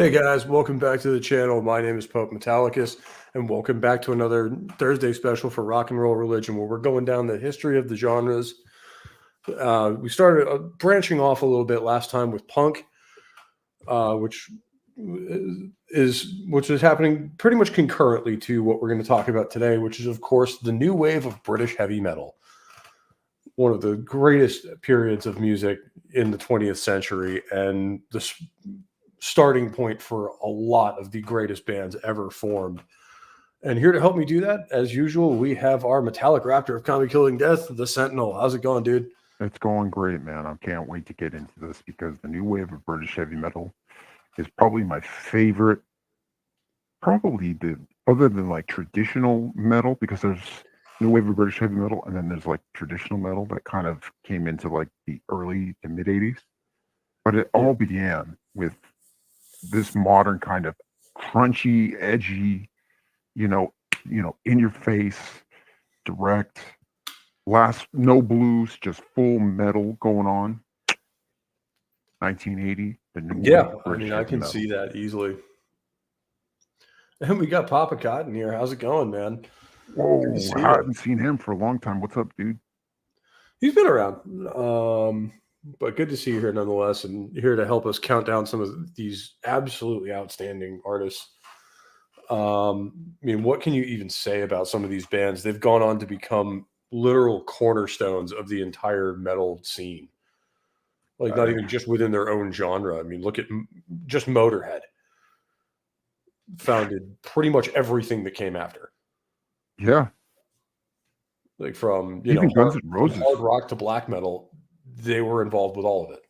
Hey guys, welcome back to the channel. My name is Pope Metallicus, and welcome back to another Thursday special for Rock and Roll Religion, where we're going down the history of the genres. We started branching off a little bit last time with punk, which is happening pretty much concurrently to what we're going to talk about today, which is, of course, the new wave of British heavy metal, one of the greatest periods of music in the 20th century, and the starting point for a lot of the greatest bands ever formed. And here to help me do that, as usual, we have our metallic raptor of comedy killing death, the Sentinel. How's it going, dude? It's going great, man. I can't wait to get into this because the new wave of British heavy metal is probably my favorite. Probably other than like traditional metal, because there's new wave of British heavy metal, and then there's like traditional metal that kind of came into like the early to mid 80s. But it all began with this modern kind of crunchy, edgy, in your face, direct. No blues, just full metal going on. 1980, the new Yeah, I British mean, I can metal. see that easily. And we got Papa Cotton here. How's it going, man? Whoa, I haven't seen him for a long time. What's up, dude? He's been around, but good to see you here nonetheless, and here to help us count down some of these absolutely outstanding artists. I mean, what can you even say about some of these bands? They've gone on to become literal cornerstones of the entire metal scene. Like, not even just within their own genre. I mean, look at just Motorhead. Founded pretty much everything that came after. Yeah. Like from, even Guns N' Roses. Hard rock to black metal, they were involved with all of it.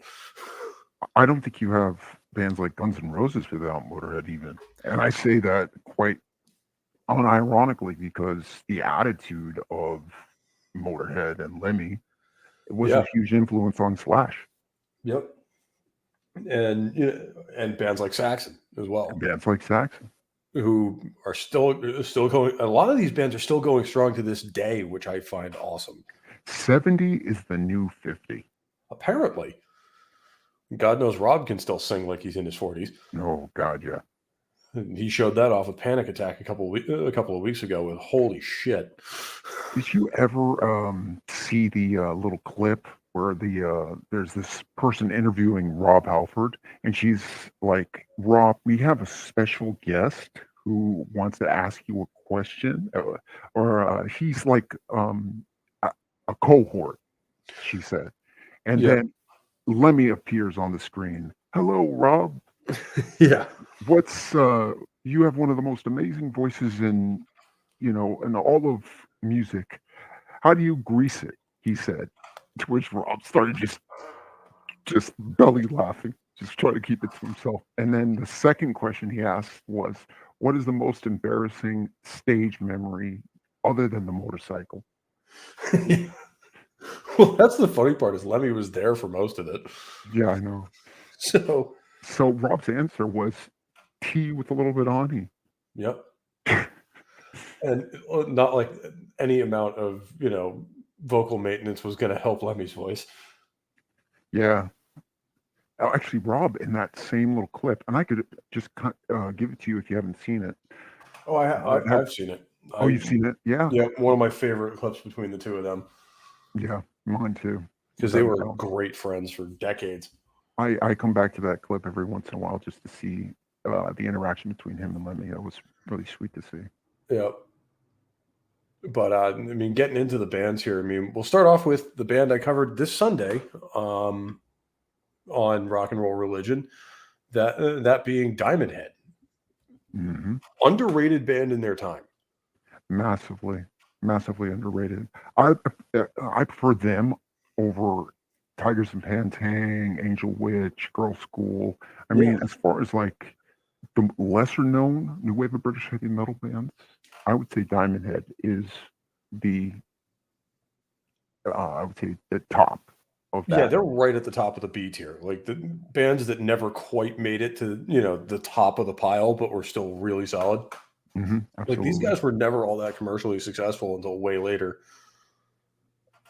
I don't think you have bands like Guns N' Roses without Motorhead even. And I say that quite unironically because the attitude of Motorhead and Lemmy was a huge influence on Slash. Yep. And bands like Saxon as well. Bands like Saxon. Who are still going. A lot of these bands are still going strong to this day, which I find awesome. 70 is the new 50. Apparently. God knows Rob can still sing like he's in his 40s. Oh, God, yeah. He showed that off of Panic Attack a couple of weeks ago with holy shit. Did you ever see the little clip where there's this person interviewing Rob Halford, and she's like, "Rob, we have a special guest who wants to ask you a question," or he's like a cohort, she said, and then Lemmy appears on the screen. "Hello, Rob." Yeah. What's you have one of the most amazing voices in all of music. How do you grease it? He said. To which Rob started just belly laughing, just trying to keep it to himself. And then the second question he asked was, "What is the most embarrassing stage memory other than the motorcycle?" Well, that's the funny part is Lemmy was there for most of it. Yeah, I know. So Rob's answer was tea with a little bit of honey. Yep. And not like any amount of, vocal maintenance was going to help Lemmy's voice. Yeah. Actually, Rob, in that same little clip, and I could just give it to you if you haven't seen it. Oh, I've seen it. Oh, you've seen it? Yeah. Yeah, one of my favorite clips between the two of them. Yeah, mine too. Because they were great friends for decades. I come back to that clip every once in a while just to see the interaction between him and Lemmy. That was really sweet to see. Yeah. But I mean, getting into the bands here, I mean, we'll start off with the band I covered this Sunday on Rock and Roll Religion, that being Diamond Head. Mm-hmm. Underrated band in their time. Massively underrated. I prefer them over Tigers and Pantang, Angel Witch, Girl School. I mean, as far as like the lesser known new wave of British heavy metal bands, I would say Diamond Head is the top of that. Yeah, they're right at the top of the B tier. Like the bands that never quite made it to, the top of the pile, but were still really solid. Mm-hmm, like these guys were never all that commercially successful until way later.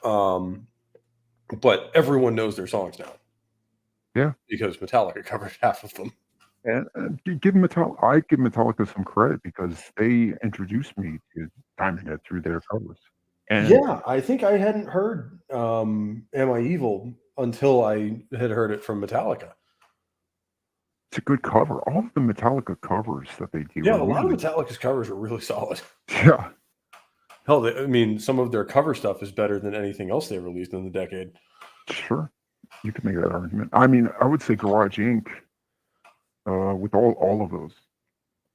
But everyone knows their songs now. Yeah. Because Metallica covered half of them. And I give Metallica some credit because they introduced me to Diamond Head through their covers. And Yeah, I think I hadn't heard Am I Evil until I had heard it from Metallica. it's a good cover. All of the Metallica covers that they do Yeah, are a lot of really, Metallica's covers are really solid. yeah, Hell, I mean, some of their cover stuff is better than anything else they released in the decade. sure. You could make that argument. I mean, I would say Garage Inc. With all of those.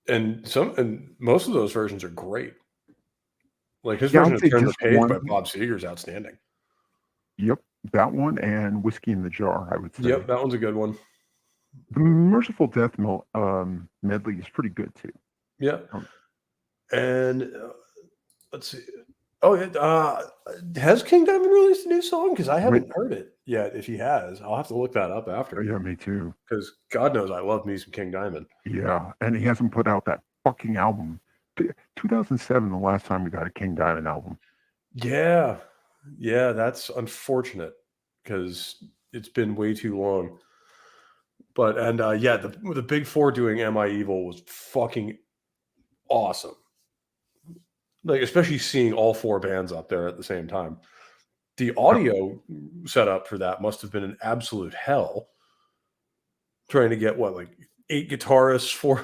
And most of those versions are great. Like his Yeah, I version would of say Turn the just Page by one. Bob Seger is outstanding. Yep, that one and Whiskey in the Jar, I would say. Yep, that one's a good one. The Merciful Death medley is pretty good too. Yeah. Um, And let's see. Oh, has King Diamond released a new song? Because I wait, haven't heard it yet. If he has, I'll have to look that up after. yeah, me too. Because God knows I love me some King Diamond. Yeah, and he hasn't put out that fucking album. 2007, the last time we got a King Diamond album. Yeah, yeah, that's unfortunate because it's been way too long. But yeah, the Big Four doing "Am I Evil" was fucking awesome. Like especially seeing all four bands up there at the same time. The audio setup for that must have been an absolute hell. Trying to get like 8 guitarists,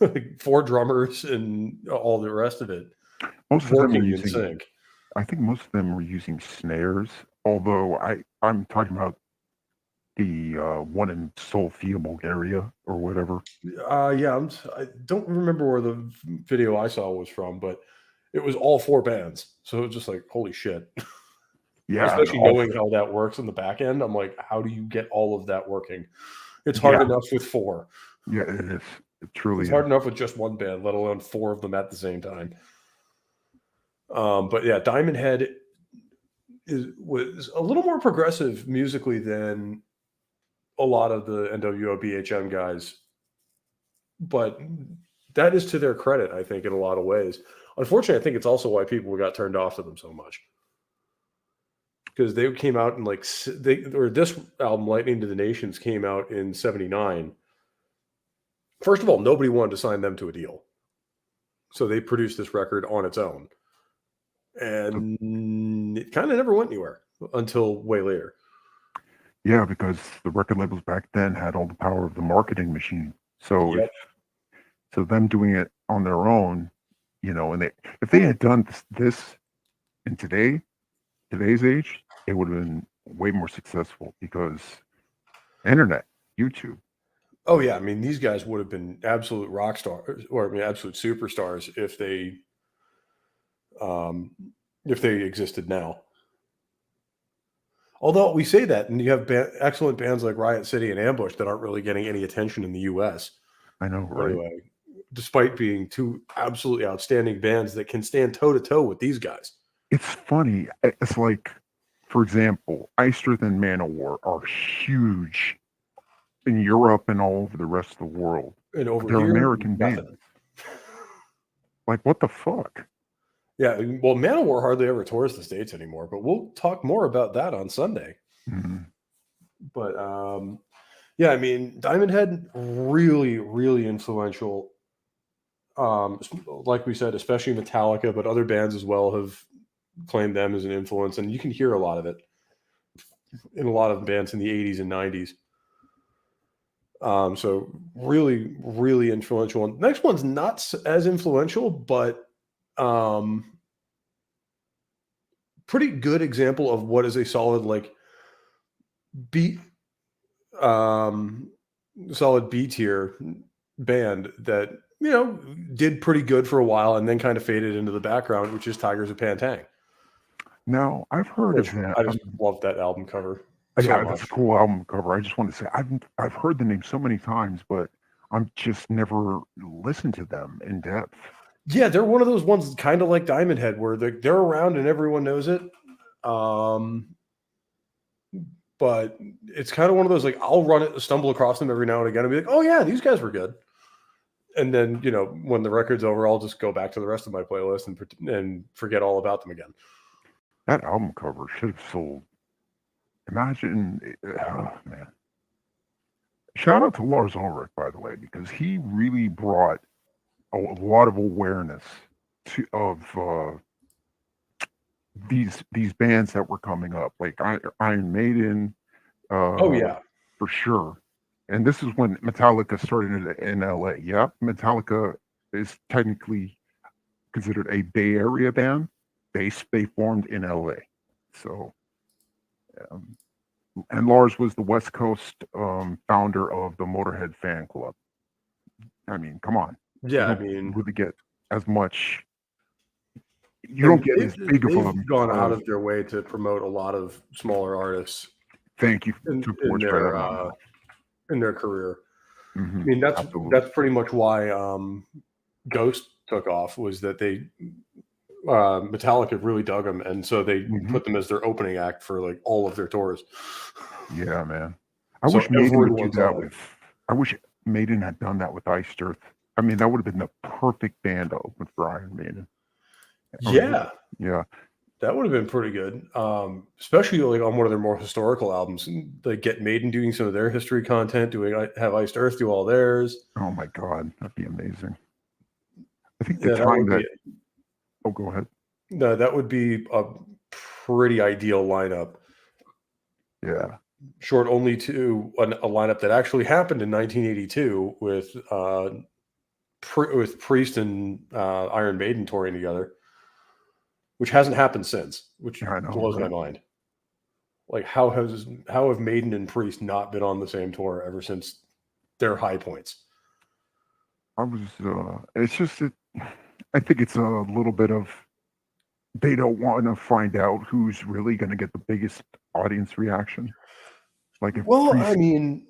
like 4 drummers, and all the rest of it Most of them were working in using, sync. I think most of them were using snares. Although I'm talking about the one in Sofia, Bulgaria, or whatever. Yeah, I don't remember where the video I saw was from, but it was all 4 bands. So it was just like, holy shit. Yeah, and Especially knowing how that works in the back end. I'm like, how do you get all of that working? It's hard yeah, enough with 4. yeah, it is. It truly It's is. hard enough with just one band, let alone 4 of them at the same time. But yeah, Diamond Head was a little more progressive musically than a lot of the NWOBHM guys, but that is to their credit, I think, in a lot of ways. Unfortunately, I think it's also why people got turned off to them so much because they came out in this album, Lightning to the Nations, came out in '79. First of all, nobody wanted to sign them to a deal, so they produced this record on its own, and it kind of never went anywhere until way later. Yeah, because the record labels back then had all the power of the marketing machine. So Yep. so them doing it on their own, and if they had done this in today's age, it would have been way more successful because internet, YouTube. Oh yeah, I mean these guys would have been absolute rock stars, or I mean absolute superstars um, if they existed now. Although we say that, and you have excellent bands like Riot City and Ambush that aren't really getting any attention in the U.S. I know, right? Anyway, despite being 2 absolutely outstanding bands that can stand toe to toe with these guys. It's funny. It's like, for example, Ice Earth and Manowar are huge in Europe and all over the rest of the world. And over They're here, American nothing. bands. Like, what the fuck? Yeah, well, Manowar hardly ever tours the States anymore, but we'll talk more about that on Sunday. Mhm. But yeah, I mean, Diamond Head really, really influential. Like we said, especially Metallica, but other bands as well have claimed them as an influence, and you can hear a lot of it in a lot of bands in the '80s and '90s. So really, really influential. And the next one's not as influential, but pretty good example of what is a solid beat, solid B tier band that did pretty good for a while and then kind of faded into the background, which is Tigers of Pantang. Now, I've heard Which of that. I just love that album cover so Yeah, much. that's a cool album cover. I just want to say I've heard the name so many times, but I'm just never listened to them in depth. Yeah, they're one of those ones kind of like Diamond Head where they're around and everyone knows it. But it's kind of one of those, like, I'll stumble across them every now and again and be like, oh yeah, these guys were good. And then, when the record's over, I'll just go back to the rest of my playlist and forget all about them again. That album cover should have sold. Imagine, oh man. Shout out to Lars Ulrich, by the way, because he really brought a lot of awareness of these bands that were coming up, like Iron Maiden, Oh yeah, for sure. And this is when Metallica started in LA. Yeah, Metallica is technically considered a Bay Area band. They formed in LA. So, um, and Lars was the West Coast founder of the Motorhead fan club. I mean, come on, you yeah. I don't mean, really get as much. You don't and get as big of they've gone out a of their way to promote a lot of smaller artists thank you in, to in Forge right out their of my mouth. in their career. I Hmm. mean, Absolutely. that's pretty much why Ghost took off, was that they Metallica really dug them, and so they Hmm. put them as their opening act for like all of their tours. Yeah, man. I So wish Maiden would do everyone that saw it. with. I wish Maiden had done that with Iced Earth. I mean, that would have been the perfect band to open for Iron Maiden. Or Yeah, yeah, that would have been pretty good, especially like on one of their more historical albums. Like get Maiden doing some of their history content, doing have Iced Earth do all theirs. oh my God, that'd be amazing. I think the Yeah, that time would be that. Oh, go ahead. no, that would be a pretty ideal lineup. Yeah. Short only to a lineup that actually happened in 1982 with with Priest and Iron Maiden touring together, which hasn't happened since, which Yeah, I know, blows my right? mind. Like how have Maiden and Priest not been on the same tour ever since their high points? I was. It's just that I think it's a little bit of they don't want to find out who's really going to get the biggest audience reaction. Like if Well, I Priest, mean,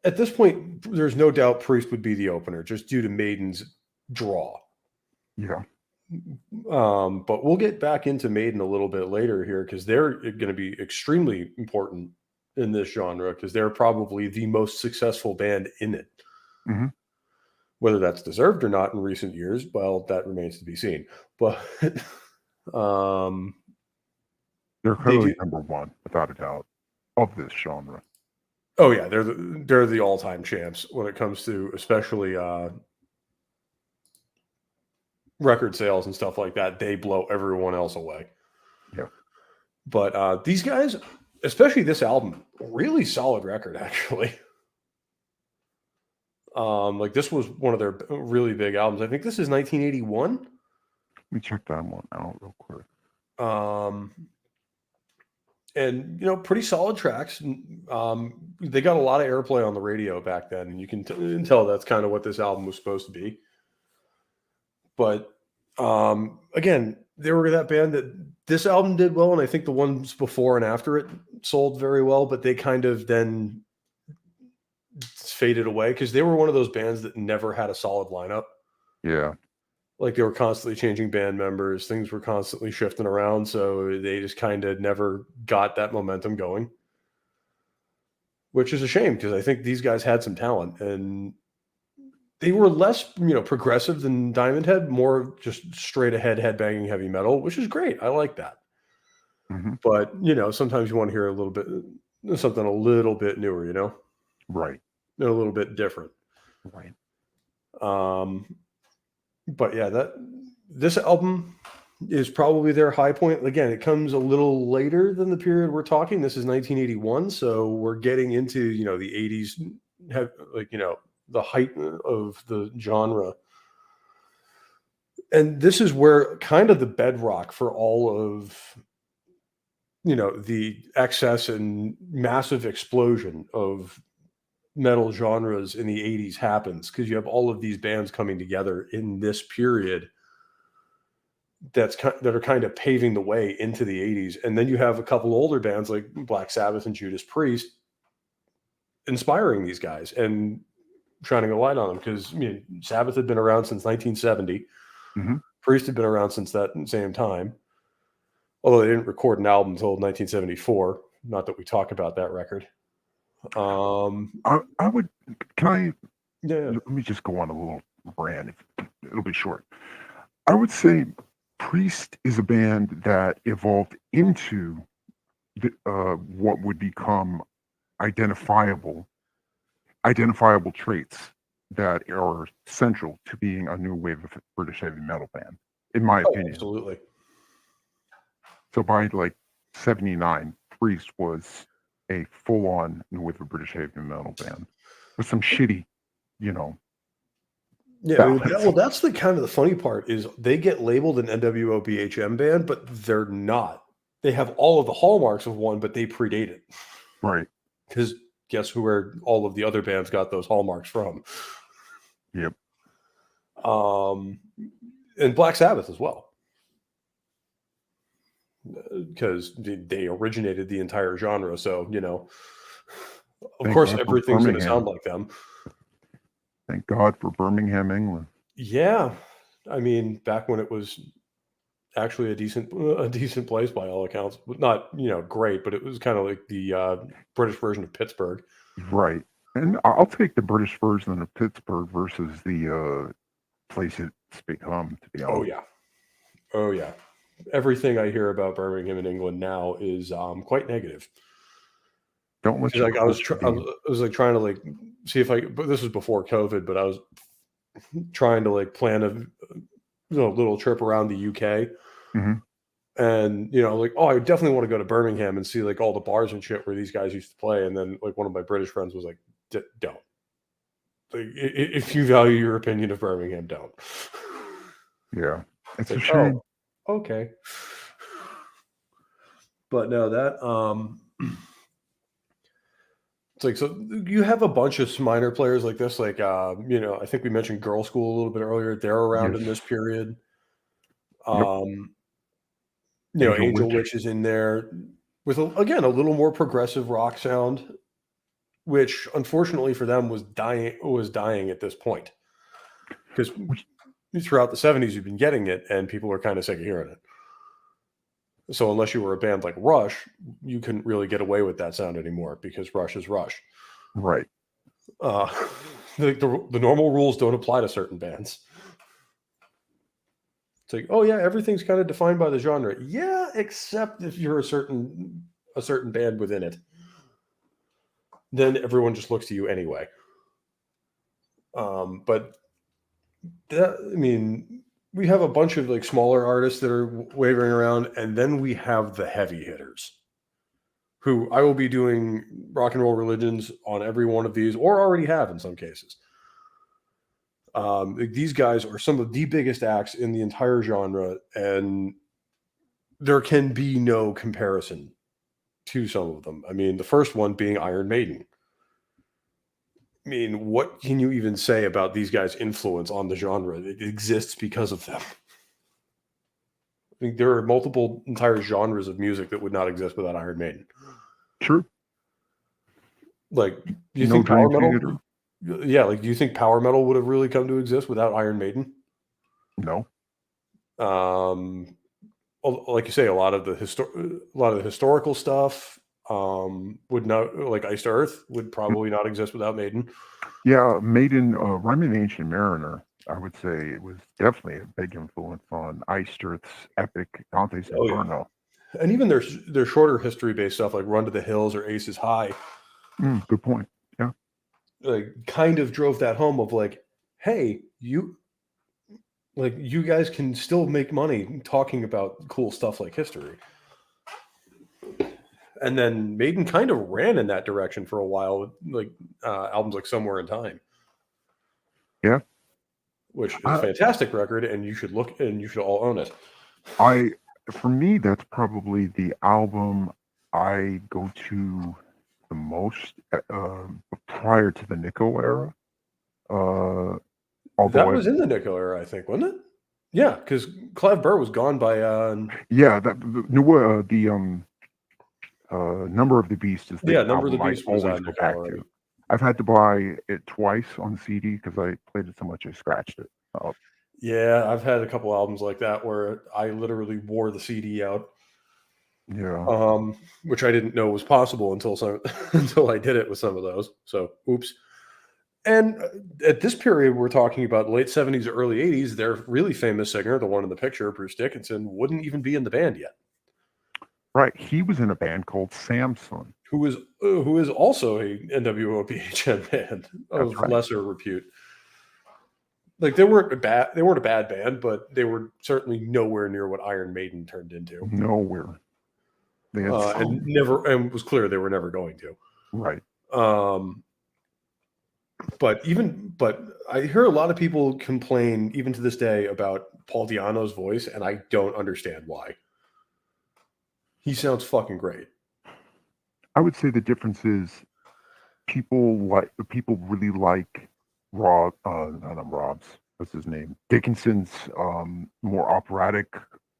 at this point, there's no doubt Priest would be the opener just due to Maiden's draw. yeah, But we'll get back into Maiden a little bit later here because they're going to be extremely important in this genre because they're probably the most successful band in it. hmm Whether that's deserved or not in recent years, well, that remains to be seen. But um, they're they clearly do. number one without a doubt of this genre. Oh yeah, they're the all time champs when it comes to especially record sales and stuff like that. They blow everyone else away. Yeah. But these guys, especially this album, really solid record actually. Like this was one of their really big albums. I think this is 1981. Let me check that one out real quick. Um, and pretty solid tracks. They got a lot of airplay on the radio back then, and you can tell that's kind of what this album was supposed to be. But again, they were that band that this album did well, and I think the ones before and after it sold very well. But they kind of then faded away because they were one of those bands that never had a solid lineup. Yeah. Like they were constantly changing band members, things were constantly shifting around, so they just kind of never got that momentum going, which is a shame because I think these guys had some talent and they were less, progressive than Diamond Head, more just straight ahead headbanging heavy metal, which is great. I like that. Hmm. But, sometimes you want to hear a little bit something a little bit newer, Right. a little bit different. Right. But yeah, this album is probably their high point. Again, it comes a little later than the period we're talking. This is 1981, so we're getting into the 80s, the height of the genre, and this is where kind of the bedrock for all of the excess and massive explosion of metal genres in the 80s happens because you have all of these bands coming together in this period that are kind of paving the way into the 80s, and then you have a couple older bands like Black Sabbath and Judas Priest inspiring these guys and shining a light on them because Sabbath had been around since 1970. Hmm. Priest had been around since that same time, although they didn't record an album until 1974. Not that we talk about that record. I would. Can I? Yeah. Let me just go on a little rant. It'll be short. I would say Priest is a band that evolved into what would become identifiable identifiable traits that are central to being a new wave of British heavy metal band, in my opinion. Absolutely. So by like 79, Priest was a full-on new wave of British heavy metal band with some shitty, you know, Yeah, I mean, well, that's the kind of the funny part is they get labeled an NWOBHM band, but they're not. They have all of the hallmarks of one, but they predate it. Right. Because guess where all of the other bands got those hallmarks from? Yep. And Black Sabbath as well. Because they originated the entire genre. So, of course, everything's going to sound like them. Thank God for Birmingham, England. Yeah. I mean, back when it was actually a decent place by all accounts. Not, great, but it was kind of like the British version of Pittsburgh. Right. And I'll take the British version of Pittsburgh versus the place it's become, to be honest. Oh, yeah. Everything I hear about Birmingham in England now is quite negative. Don't let you. I was trying to like see if but this was before COVID, but I was trying to like plan a little trip around the UK. Mm-hmm. And, like, oh, I definitely want to go to Birmingham and see like all the bars and shit where these guys used to play. And then like one of my British friends was like, don't. Like, if you value your opinion of Birmingham, don't. Yeah. It's a shame. Oh, okay. But no, that, it's like, so you have a bunch of minor players like this, like, I think we mentioned Girl School a little bit earlier. They're around in this period. Angel Witch is in there with, again, a little more progressive rock sound, which unfortunately for them was dying at this point. Because throughout the 70s, you've been getting it and people are kind of sick of hearing it. So unless you were a band like Rush, you couldn't really get away with that sound anymore because Rush is Rush. Right. The normal rules don't apply to certain bands. It's like, oh yeah, everything's kind of defined by the genre. Yeah, except if you're a certain band within it. Then everyone just looks to you anyway. But we have a bunch of like smaller artists that are wavering around, and then we have the heavy hitters who I will be doing Rock and Roll Religions on every one of these, or already have in some cases. These guys are some of the biggest acts in the entire genre, and there can be no comparison to some of them. I mean, the first one being Iron Maiden. I mean, what can you even say about these guys' influence on the genre? It exists because of them. I think there are multiple entire genres of music that would not exist without Iron Maiden. True. Like, do you think power metal? Theater? Yeah, like, do you think power metal would have really come to exist without Iron Maiden? No. Like you say, a lot of the historical stuff would not, like Iced Earth would probably not exist without Maiden. Yeah, Maiden, Rhyme of the Ancient Mariner, I would say it was definitely a big influence on Iced Earth's epic Dante's Inferno. Yeah. And even their shorter history-based stuff like Run to the Hills or Aces High. Good point. Yeah. Like, kind of drove that home of like, hey, you guys can still make money talking about cool stuff like history. And then Maiden kind of ran in that direction for a while with like albums like Somewhere in Time. Yeah. Which is a fantastic record, and you should all own it. For me, that's probably the album I go to the most prior to the Nico era. That was in the Nico era, I think, wasn't it? Yeah, because Clive Burr was gone by. Number of the Beast is the Number of the Beast was on Nico era. I've had to buy it twice on CD because I played it so much I scratched it. Yeah, I've had a couple albums like that where I literally wore the CD out. Yeah. Which I didn't know was possible until I did it with some of those. So, oops. And at this period, we're talking about late 70s, early 80s. Their really famous singer, the one in the picture, Bruce Dickinson, wouldn't even be in the band yet. Right. He was in a band called Samson. who is also a NWOBHM band of right. lesser repute. Like they weren't a bad band, but they were certainly nowhere near what Iron Maiden turned into. Nowhere. They had and was clear they were never going to. right. But I hear a lot of people complain even to this day about Paul Di'Anno's voice, and I don't understand why. He sounds fucking great. I would say the difference is people really like Rob's, what's his name? Dickinson's more operatic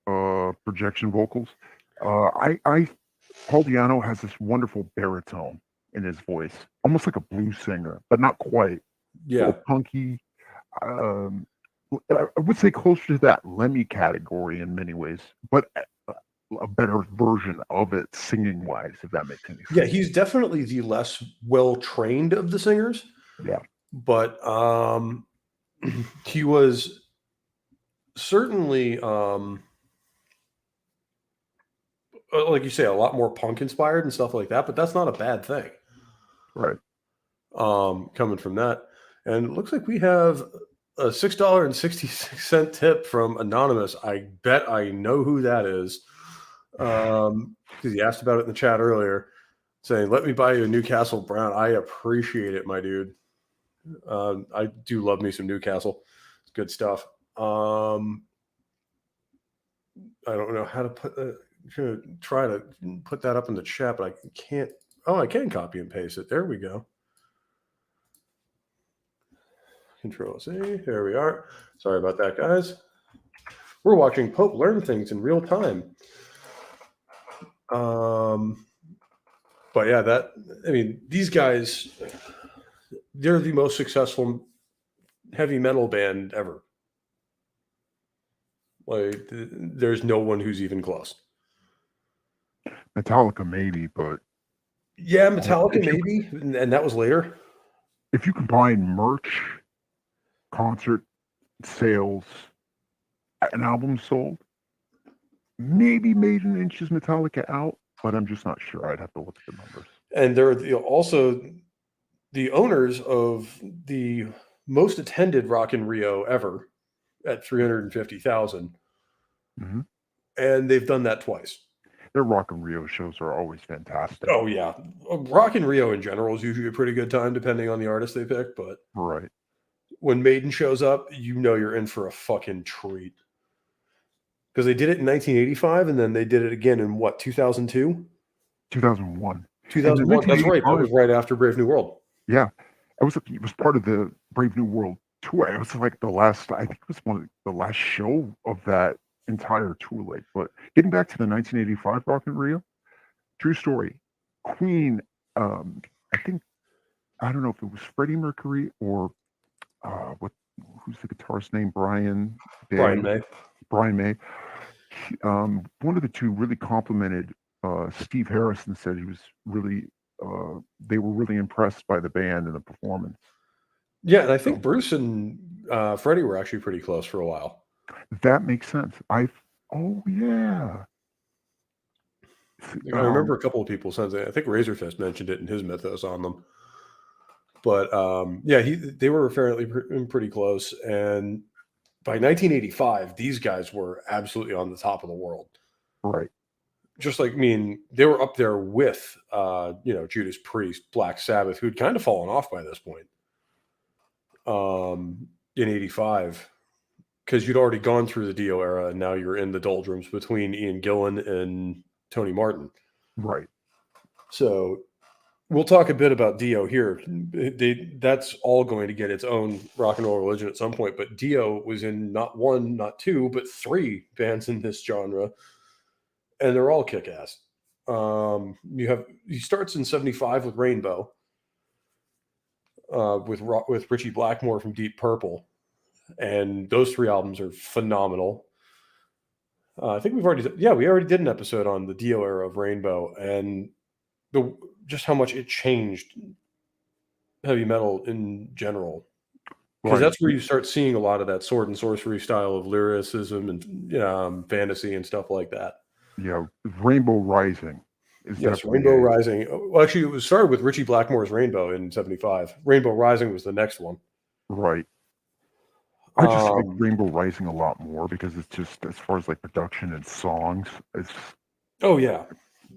projection vocals. Paul Di'Anno has this wonderful baritone in his voice, almost like a blues singer, but not quite. Yeah, punky. I would say closer to that Lemmy category in many ways, but a better version of it singing wise, if that makes any sense. Yeah, he's definitely the less well trained of the singers. Yeah, but he was certainly like you say, a lot more punk inspired and stuff like that, but that's not a bad thing. Right. Coming from that. And it looks like we have a $6.66 tip from Anonymous. I bet I know who that is. Because he asked about it in the chat earlier, saying, "Let me buy you a Newcastle Brown." I appreciate it, my dude. I do love me some Newcastle. It's good stuff. I don't know how to put try to put that up in the chat, but I can't. Oh, I can copy and paste it. There we go. Control C. There we are. Sorry about that, guys. We're watching Pope learn things in real time. But yeah, these guys, they're the most successful heavy metal band ever. Like, there's no one who's even close. Metallica maybe, but yeah, Metallica maybe, and that was later. If you combine merch, concert sales, and albums sold, maybe Maiden inches Metallica out, but I'm just not sure. I'd have to look at the numbers. And they're also the owners of the most attended Rock in Rio ever at 350,000. Mm-hmm. And they've done that twice. Their Rock in Rio shows are always fantastic. Oh, yeah. Rock in Rio in general is usually a pretty good time, depending on the artist they pick. But right. When Maiden shows up, you know you're in for a fucking treat. Because they did it in 1985, and then they did it again in what, 2002? 2001. 2001. That's right. That was right after Brave New World. Yeah. It was part of the Brave New World tour. It was like I think it was one of the last show of that entire tour. Like, but getting back to the 1985 Rock in Rio, true story. Queen, I don't know if it was Freddie Mercury or who's the guitarist's name? Brian May. One of the two really complimented Steve Harrison, said he was really they were really impressed by the band and the performance. Yeah, and I think Bruce and Freddie were actually pretty close for a while. That makes sense. Oh yeah. I remember a couple of people saying, I think Razorfist mentioned it in his mythos on them. But yeah, they were fairly pretty close. And by 1985, these guys were absolutely on the top of the world. Right. Just like, they were up there with, Judas Priest, Black Sabbath, who'd kind of fallen off by this point in 85. Because you'd already gone through the Dio era, and now you're in the doldrums between Ian Gillan and Tony Martin. Right. So we'll talk a bit about Dio here. That's all going to get its own rock and roll religion at some point. But Dio was in not one, not two, but three bands in this genre, and they're all kick-ass. He starts in 75 with Rainbow, with Richie Blackmore from Deep Purple. And those three albums are phenomenal. I think we already did an episode on the Dio era of Rainbow and just how much it changed heavy metal in general. Because that's where you start seeing a lot of that sword and sorcery style of lyricism and fantasy and stuff like that. Yeah, Rainbow Rising is Yes, definitely Rainbow Rising. Well, actually, it was started with Richie Blackmore's Rainbow in '75. Rainbow Rising was the next one. right. I just like Um, Rainbow Rising a lot more because it's just as far as like production and songs, it's oh yeah,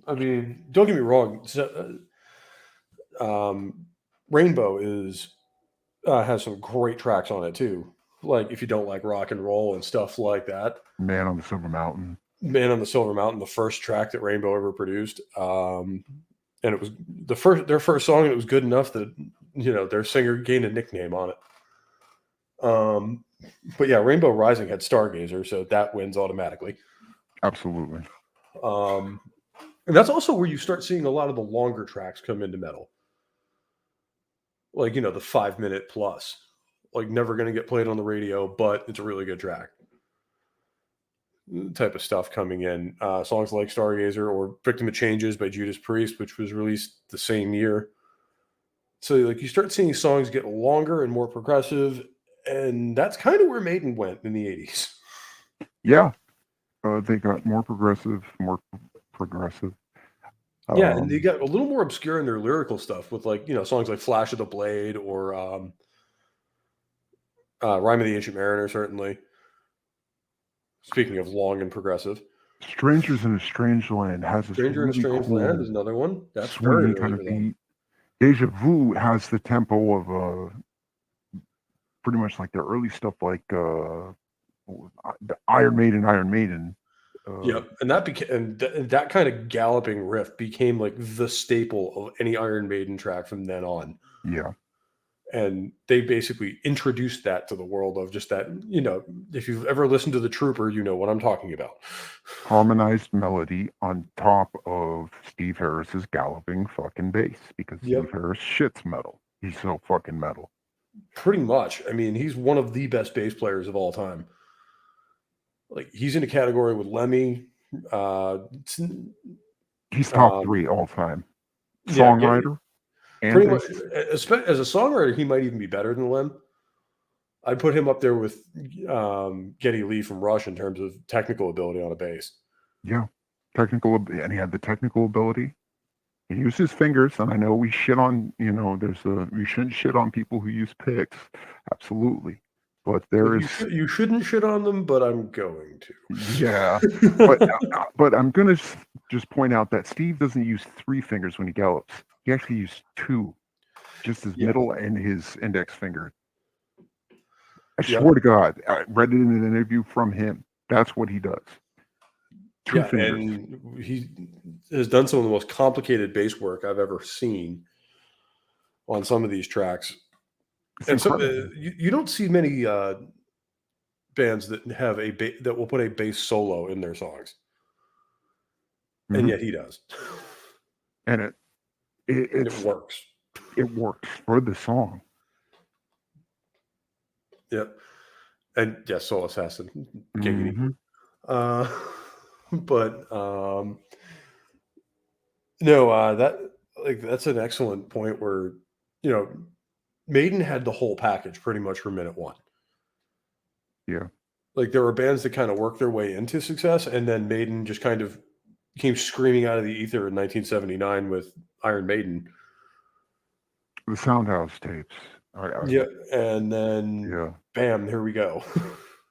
I mean, don't get me wrong. Rainbow has some great tracks on it too. Like if you don't like rock and roll and stuff like that, Man on the Silver Mountain. Man on the Silver Mountain, the first track that Rainbow ever produced, and it was their first song, and it was good enough that their singer gained a nickname on it. But yeah, Rainbow Rising had Stargazer, so that wins automatically. Absolutely. And that's also where you start seeing a lot of the longer tracks come into metal, like the 5 minute plus, like never going to get played on the radio, but it's a really good track type of stuff coming in. Songs like Stargazer or Victim of Changes by Judas Priest, which was released the same year. So like you start seeing songs get longer and more progressive, and that's kind of where Maiden went in the 80s. Yeah. They got more progressive, progressive. Yeah, and they got a little more obscure in their lyrical stuff with like songs like Flash of the Blade or Rhyme of the Ancient Mariner, certainly. Speaking of long and progressive. Strangers in a Strange Land has this Stranger in a really Strange cool Land is another one. That's very swingy early kind for of them. beat. Deja Vu has the tempo of pretty much like their early stuff, like the Iron Maiden. Yep, and that became and that kind of galloping riff became like the staple of any Iron Maiden track from then on. Yeah. And they basically introduced that to the world of just that. If you've ever listened to The Trooper, you know what I'm talking about. Harmonized melody on top of Steve Harris's galloping fucking bass because Yep. Steve Harris shits metal. He's so fucking metal. Pretty much. I mean, he's one of the best bass players of all time. Like he's in a category with Lemmy. He's top 3 all time. Yeah, Songwriter and pretty much. bassist. As a songwriter, he might even be better than Lem. I'd put him up there with Geddy Lee from Rush in terms of technical ability on a bass. Yeah, and he had the technical ability. He used his fingers, and I know we shit on, we shouldn't shit on people who use picks, absolutely. But you shouldn't shit on them, but I'm going to. Yeah, but I'm gonna just point out that Steve doesn't use 3 fingers when he gallops. He actually used 2, just his middle and his index finger. I swear to God, I read it in an interview from him. That's what he does. 2 fingers. And he has done some of the most complicated bass work I've ever seen on some of these tracks. And so you don't see many bands that have that will put a bass solo in their songs, and yet he does, and it works. It works for the song. Yep, and yes, Soul Assassin, but no, that's an excellent point where Maiden had the whole package pretty much for minute one. Yeah. Like there were bands that kind of worked their way into success, and then Maiden just kind of came screaming out of the ether in 1979 with Iron Maiden. The Soundhouse tapes. Yeah, and then bam, here we go.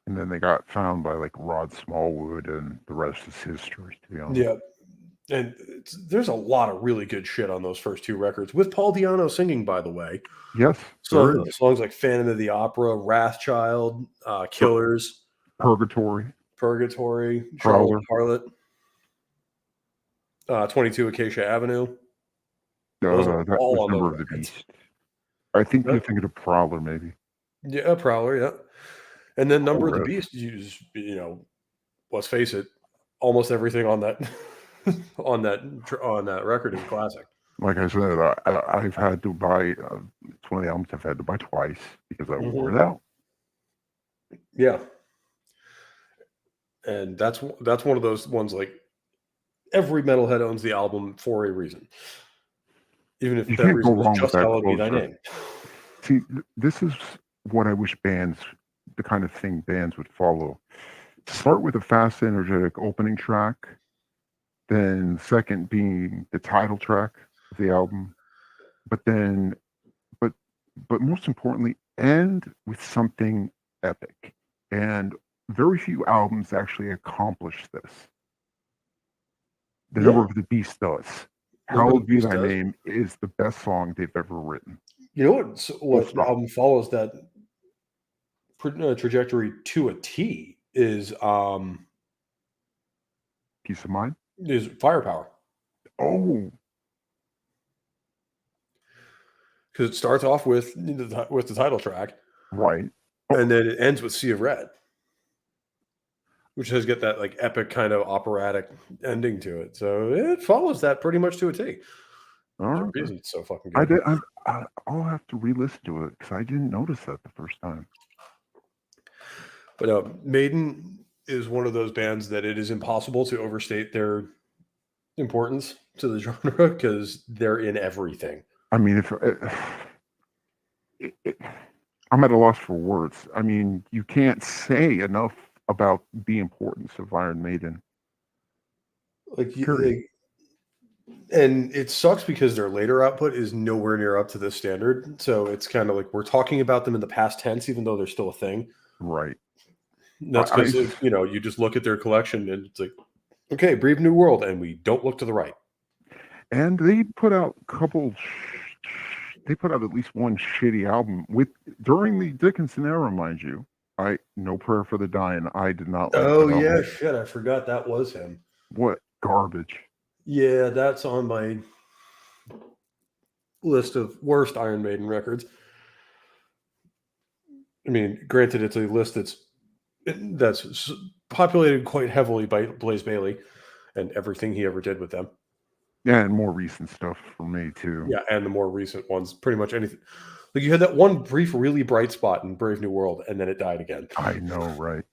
And then they got found by like Rod Smallwood, and the rest is history, to be honest. Yeah. And there's a lot of really good shit on those first 2 records with Paul Di'Anno singing, by the way. Yes. So songs like Phantom of the Opera, Wrathchild, Killers, Purgatory, Charlotte Harlot, 22 Acacia Avenue. Those are that all was on Number of the Beast. I think you're thinking of Prowler, maybe. Yeah, Prowler, yeah. And then Number of the Beast, let's face it, almost everything on that on that record is classic. Like I said, I've had to buy it's one of the albums I've had to buy twice because I wore it out. Yeah, and that's one of those ones like every metalhead owns the album for a reason, even if that reason is just Hallowed Be Thy Name. See, this is what I wish the kind of thing bands would follow. Start with a fast, energetic opening track, Then second being the title track of the album. But then, but most importantly, end with something epic. And very few albums actually accomplish this. The Number of the Beast does. Hallowed Be Thy Name is the best song they've ever written. You know what album follows that trajectory to a T is Peace of Mind? Is Firepower. Oh. Because it starts off with the title track. Right. And then it ends with Sea of Red, which has got that like epic kind of operatic ending to it. So it follows that pretty much to a T. All right. It's so fucking good. I'll have to re-listen to it because I didn't notice that the first time. But Maiden is one of those bands that it is impossible to overstate their importance to the genre because they're in everything. I mean, I'm at a loss for words. I mean, you can't say enough about the importance of Iron Maiden. And it sucks because their later output is nowhere near up to this standard. So it's kind of like we're talking about them in the past tense, even though they're still a thing. Right. That's because you just look at their collection and it's like, okay, Brave New World, and we don't look to the right. And they put out at least one shitty album during the Dickinson era, mind you. No Prayer for the Dying. I did not like. Oh yeah, shit! I forgot that was him. What garbage! Yeah, that's on my list of worst Iron Maiden records. I mean, granted, it's a list that's populated quite heavily by Blaze Bayley and everything he ever did with them. Yeah, and more recent stuff for me too. Yeah, and the more recent ones, pretty much anything. Like you had that one brief, really bright spot in Brave New World, and then it died again. I know, right?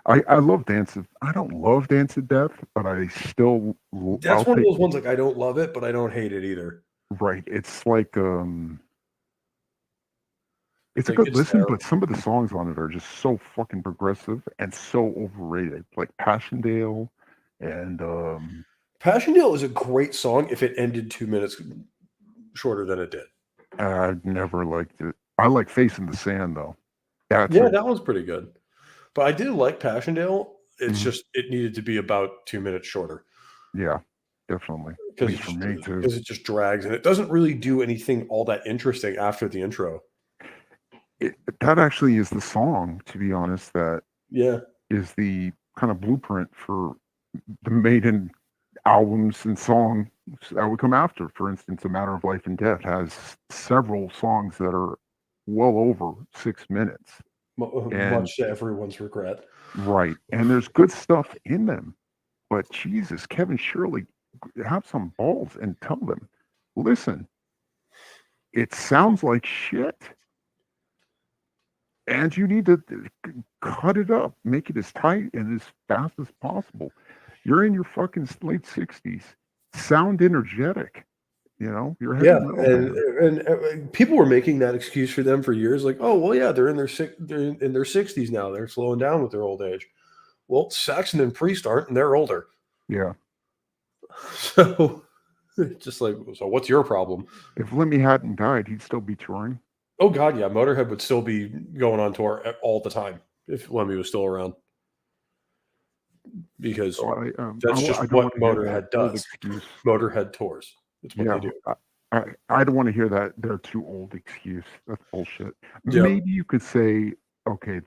I love Dance of. I don't love Dance of Death, but I still. That's one of those ones like I don't love it, but I don't hate it either. Right. It's like it's a good listen, but some of the songs on it are just so fucking progressive and so overrated. Like Passchendaele and Passchendaele is a great song if it ended 2 minutes shorter than it did. I've never liked it. I like Face in the Sand though. That one's pretty good. But I did like Passchendaele. It's just it needed to be about 2 minutes shorter. Yeah, definitely. Because for me too. Because it just drags and it doesn't really do anything all that interesting after the intro. That actually is the song, to be honest, that is the kind of blueprint for the Maiden albums and songs that would come after. For instance, A Matter of Life and Death has several songs that are well over 6 minutes. Much to everyone's regret. Right. And there's good stuff in them. But Jesus, Kevin Shirley, have some balls and tell them, listen, it sounds like shit. And you need to cut it up, make it as tight and as fast as possible. You're in your fucking late 60s. Sound energetic. You know, you're and people were making that excuse for them for years, like, oh well, yeah, they're in their 60s now. They're slowing down with their old age. Well, Saxon and Priest aren't, and they're older. Yeah. So, just like, so what's your problem? If Lemmy hadn't died, he'd still be touring. Oh God, yeah, Motorhead would still be going on tour all the time if Lemmy was still around. Because that's just what Motorhead does. Motorhead tours. That's what they do. I don't want to hear that they're too old excuse. That's bullshit. Yeah. Maybe you could say, okay,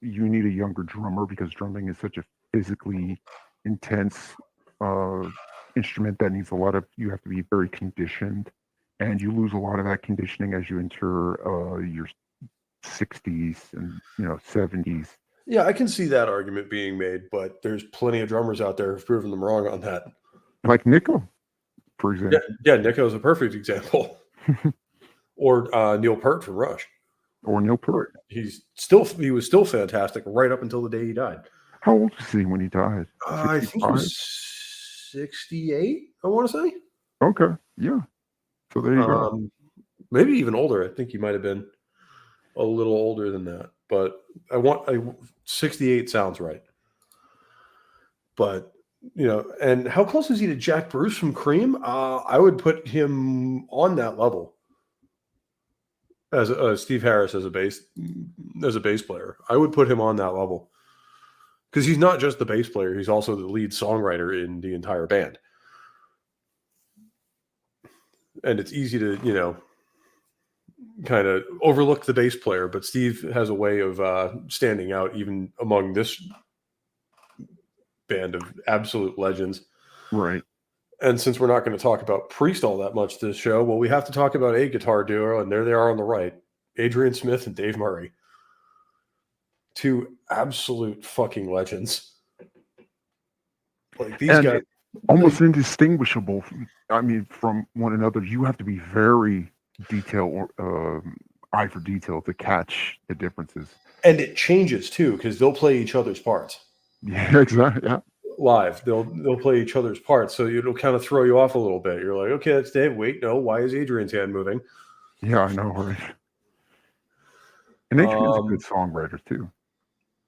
you need a younger drummer because drumming is such a physically intense instrument that needs you have to be very conditioned, and you lose a lot of that conditioning as you enter your 60s and 70s. Yeah, I can see that argument being made, but there's plenty of drummers out there who've proven them wrong on that. Like Nico, for example. Yeah, Nico is a perfect example. Or Neil Peart from Rush. Or Neil Peart. He was still fantastic right up until the day he died. How old was he when he died? I think he was 68, I want to say. Okay, yeah. So there you go. Maybe even older. I think he might have been a little older than that. But 68 sounds right. But And how close is he to Jack Bruce from Cream? I would put him on that level as Steve Harris as a bass player. I would put him on that level because he's not just the bass player; he's also the lead songwriter in the entire band. And it's easy to kind of overlook the bass player, but Steve has a way of standing out even among this band of absolute legends. Right. And since we're not going to talk about Priest all that much this show, well, we have to talk about a guitar duo, and there they are on the right, Adrian Smith and Dave Murray. Two absolute fucking legends. Like these guys, almost indistinguishable. From one another. You have to be very detailed, eye for detail to catch the differences. And it changes too, because they'll play each other's parts. Yeah, exactly. Yeah. Live, they'll play each other's parts, so it'll kind of throw you off a little bit. You're like, okay, that's Dave. Wait, no, why is Adrian's hand moving? Yeah, I know, right? And Adrian's a good songwriter too.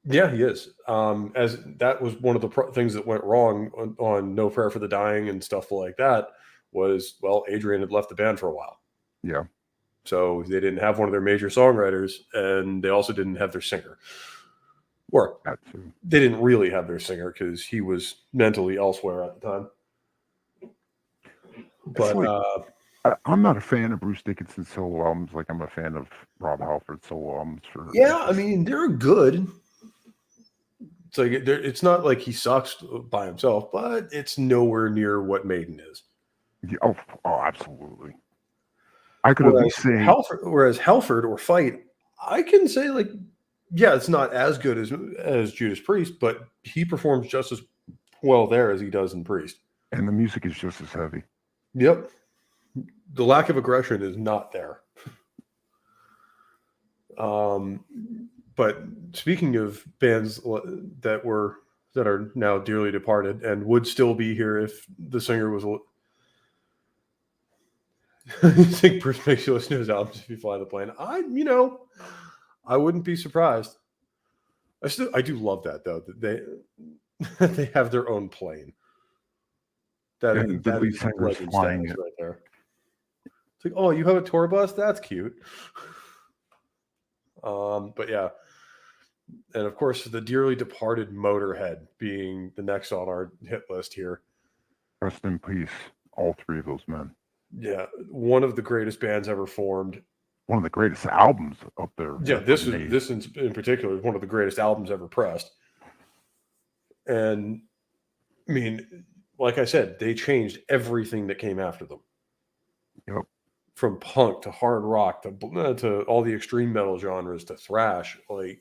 Yeah, he is. As that was one of the things that went wrong on No Prayer for the Dying and stuff like that was, well, Adrian had left the band for a while. Yeah. So they didn't have one of their major songwriters, and they also didn't have their singer. Or they didn't really have their singer because he was mentally elsewhere at the time. But I'm not a fan of Bruce Dickinson's solo albums like I'm a fan of Rob Halford's solo albums. They're good. It's like it's not like he sucks by himself, but it's nowhere near what Maiden is. Yeah, oh, absolutely. I could at least say whereas Halford or Fight, I can say like, yeah, it's not as good as Judas Priest, but he performs just as well there as he does in Priest. And the music is just as heavy. Yep. The lack of aggression is not there. But speaking of bands that are now dearly departed and would still be here if the singer was. You think Bruce makes you listen to his albums if you fly the plane? I wouldn't be surprised. I do love that though, that they have their own plane. That is flying it right there. It's like, oh, you have a tour bus? That's cute. But yeah. And of course, the dearly departed Motorhead being the next on our hit list here. Rest in peace, all three of those men. Yeah, one of the greatest bands ever formed. One of the greatest albums up there. Yeah, this in particular is one of the greatest albums ever pressed. And I mean, like I said, they changed everything that came after them. Yep. From punk to hard rock to all the extreme metal genres to thrash, like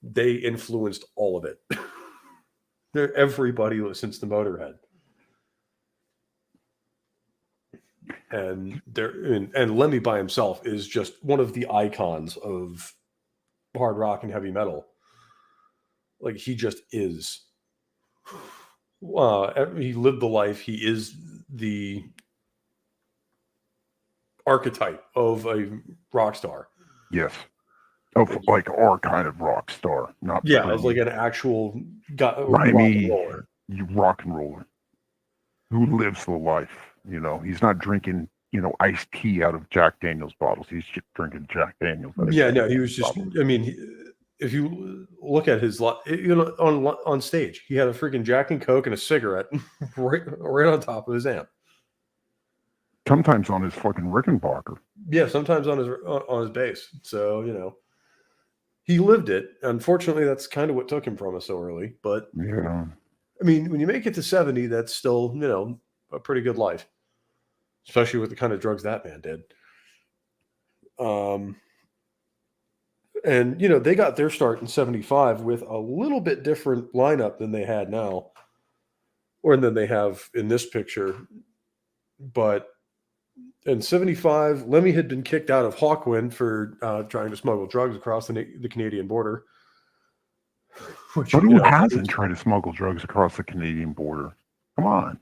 they influenced all of it. Everybody listens to Motorhead. And Lemmy by himself is just one of the icons of hard rock and heavy metal. Like he just is. He lived the life. He is the archetype of a rock star. Yes. Of like our kind of rock star. Not of like an actual rock and roller who lives the life. He's not drinking, iced tea out of Jack Daniel's bottles. He's just drinking Jack Daniel's. He was just, if you look at his, on stage, he had a freaking Jack and Coke and a cigarette right on top of his amp. Sometimes on his fucking Rickenbacker. Yeah, sometimes on his bass. So, he lived it. Unfortunately, that's kind of what took him from us so early. But, yeah. I mean, when you make it to 70, that's still, a pretty good life. Especially with the kind of drugs that man did. And, they got their start in 75 with a little bit different lineup than they had now. Or than they have in this picture. But in 75, Lemmy had been kicked out of Hawkwind for trying to smuggle drugs across the Canadian border. But who hasn't tried to smuggle drugs across the Canadian border? Come on.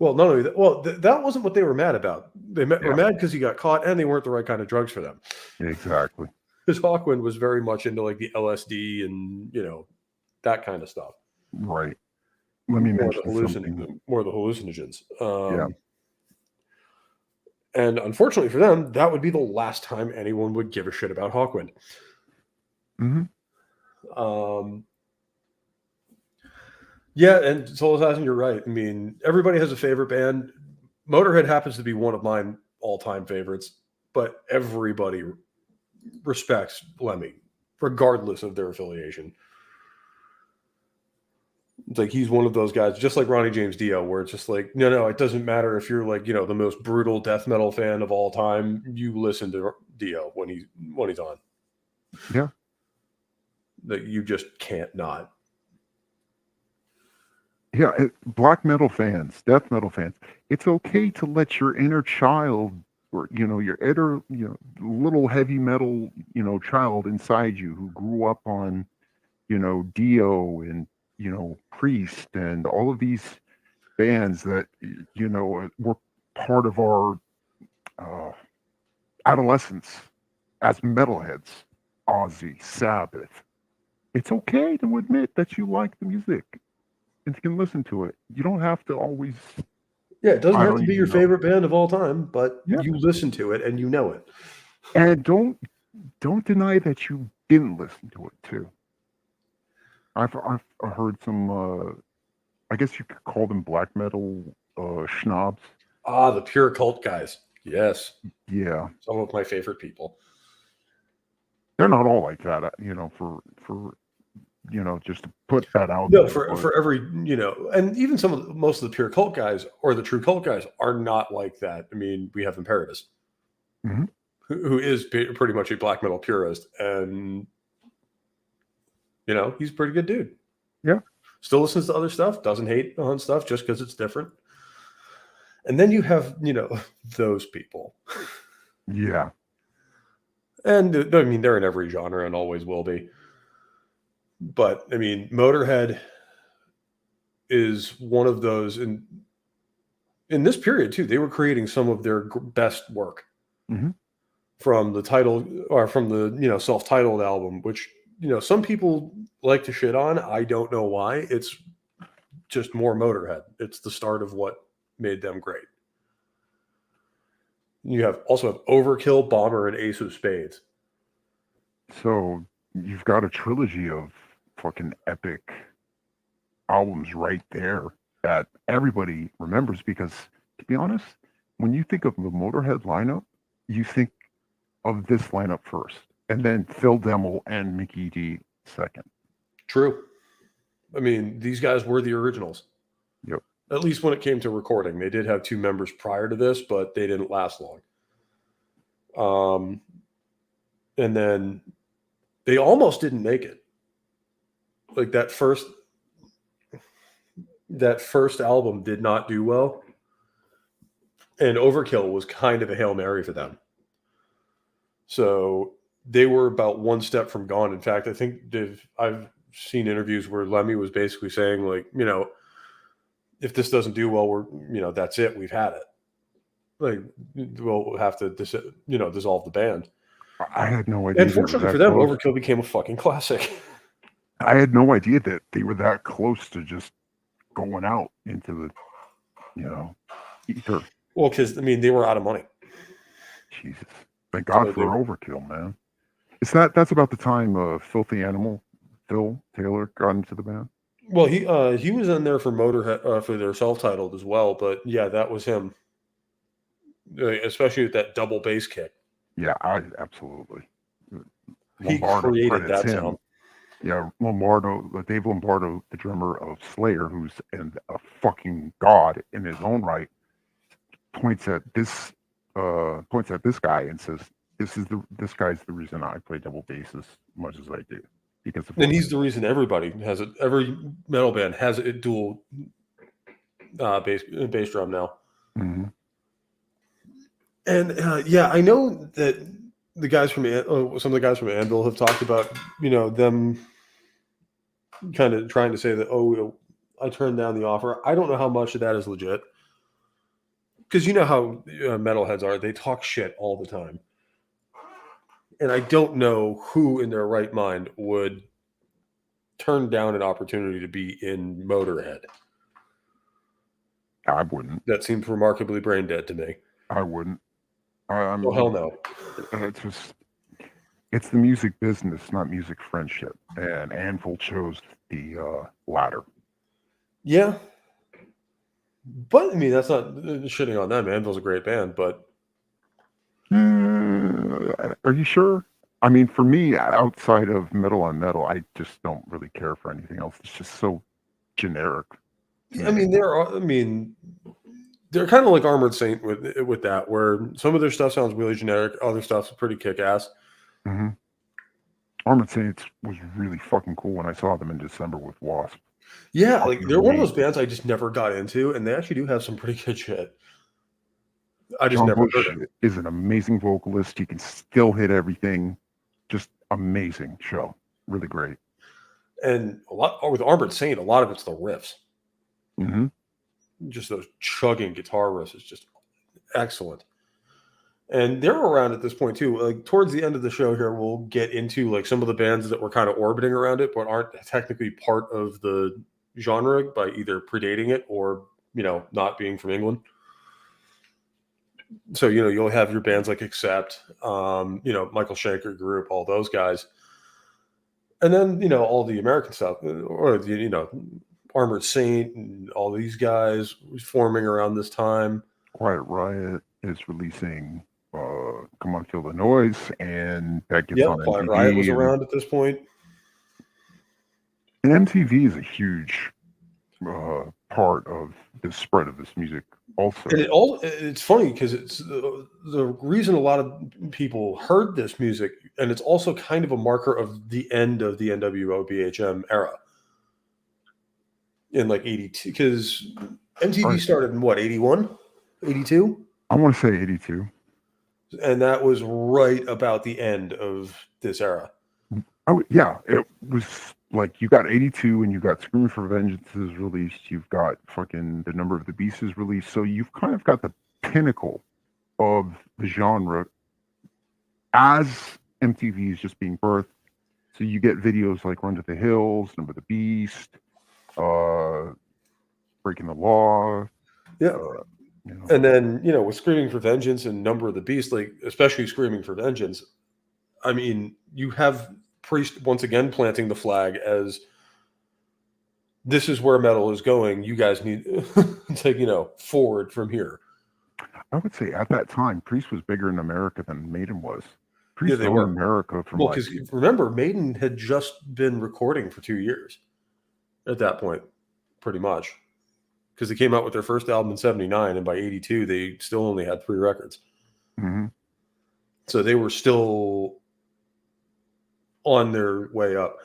Well, not only that, that wasn't what they were mad about. They were mad because he got caught and they weren't the right kind of drugs for them. Exactly. Because Hawkwind was very much into like the LSD and, that kind of stuff. Right. let me more mention something. more of the hallucinogens. Yeah. And unfortunately for them, that would be the last time anyone would give a shit about Hawkwind. Hmm. Yeah, and Soul Assassin, you're right. I mean, everybody has a favorite band. Motorhead happens to be one of mine all-time favorites, but everybody respects Lemmy, regardless of their affiliation. It's like he's one of those guys, just like Ronnie James Dio, where it's just like, no, it doesn't matter if you're like, the most brutal death metal fan of all time. You listen to Dio when he's on. Yeah. That you just can't not. Yeah, black metal fans, death metal fans, it's okay to let your inner child, or your inner, little heavy metal, child inside you who grew up on, Dio and Priest and all of these bands that were part of our adolescence as metalheads, Ozzy, Sabbath. It's okay to admit that you like the music and you can listen to it. You don't have to always. Yeah, it doesn't I have don't to be even your know. favorite band of all time, but Yeah. you listen to it and you know it. And don't deny that you didn't listen to it too. I've heard some. I guess you could call them black metal schnobs. Ah, the pure cult guys. Yes, Yeah, some of my favorite people. they're not all like that. For just to put that out No, there. for every and even most of the pure cult guys or the true cult guys are not like that. I mean, we have Imperatus, Mm-hmm. who is pretty much a black metal purist, and he's a pretty good dude. Yeah, still listens to other stuff, doesn't hate on stuff just because it's different. And then you have those people. Yeah. And I mean, they're in every genre and always will be. But I mean, Motorhead is one of those in this period too. They were creating some of their best work Mm-hmm. from the title or from the self-titled album, which some people like to shit on. I don't know why. It's just more Motorhead. It's the start of what made them great. You also have Overkill, Bomber, and Ace of Spades. So you've got a trilogy of fucking epic albums right there that everybody remembers because, to be honest, when you think of the Motorhead lineup, you think of this lineup first, and then Phil Demmel and Mickey D second. True. I mean, these guys were the originals. Yep. At least when it came to recording. They did have two members prior to this, but they didn't last long. And then they almost didn't make it. Like that first album did not do well. And Overkill was kind of a Hail Mary for them. So they were about one step from gone. In fact, I think I've seen interviews where Lemmy was basically saying, like, if this doesn't do well, we're, that's it. We've had it. Like, we'll have to, dissolve the band. I had no idea. And fortunately for them, Overkill became a fucking classic. I had no idea that they were that close to just going out into the, ether. Well, because, I mean, they were out of money. Jesus. Thank God for Overkill, man. That's about the time Filthy Animal, Phil Taylor, got into the band? Well, he was in there for Motorhead for their self-titled as well, but yeah, that was him. Especially with that double bass kick. Yeah, absolutely. He created that sound. Yeah, Dave Lombardo, the drummer of Slayer, who's a fucking god in his own right, points at this guy and says, "This guy's the reason I play double bass as much as I do." And he's the reason everybody has it. Every metal band has a dual bass drum now. Mm-hmm. And yeah, I know that the guys from some of the guys from Anvil have talked about them kind of trying to say that I turned down the offer. I don't know how much of that is legit because you know how metalheads are. They talk shit all the time, and I don't know who in their right mind would turn down an opportunity to be in Motorhead. I wouldn't. That seems remarkably brain dead to me. I wouldn't. Oh, hell no. It's just, it's the music business, not music friendship. And Anvil chose the latter. Yeah. But, I mean, that's not shitting on them. Anvil's a great band, but... Are you sure? I mean, for me, outside of metal on metal, I just don't really care for anything else. It's just so generic. I mean, they're kind of like Armored Saint with that, where some of their stuff sounds really generic, other stuff's pretty kick-ass. Mm-hmm. Armored Saints was really fucking cool when I saw them in December with Wasp. Yeah, like they're one of those bands I just never got into, and they actually do have some pretty good shit. I just John never Bush heard it. is an amazing vocalist. He can still hit everything. Just amazing show. Really great. And a lot with Armored Saint, a lot of it's the riffs. Mm-hmm. Just those chugging guitar riffs is just excellent. And they're around at this point too. Like towards the end of the show here, we'll get into like some of the bands that were kind of orbiting around it, but aren't technically part of the genre by either predating it or, not being from England. So, you'll have your bands like Accept, Michael Schenker Group, all those guys. And then, all the American stuff, or, Armored Saint and all these guys forming around this time. Quiet Riot is releasing Come On Feel the Noise, and that gets on MTV. Quiet Riot was around at this point. And MTV is a huge part of the spread of this music also. And it's funny because it's the reason a lot of people heard this music, and it's also kind of a marker of the end of the NWOBHM era in like 82, because MTV started in what, 81, 82? I want to say 82. And that was right about the end of this era. Yeah, it was like you got 82 and you got Screaming for Vengeance is released. You've got fucking The Number of the Beast is released. So you've kind of got the pinnacle of the genre as MTV is just being birthed. So you get videos like Run to the Hills, Number of the Beast, Breaking the Law. Yeah. And then, with Screaming for Vengeance and Number of the Beast, like especially Screaming for Vengeance, I mean, you have Priest once again planting the flag as this is where metal is going. You guys need to, forward from here. I would say at that time, Priest was bigger in America than Maiden was. Priest they were in America from because remember, Maiden had just been recording for 2 years at that point, pretty much. Because they came out with their first album in 79, and by 82, they still only had 3 records. Mm-hmm. So they were still on their way up.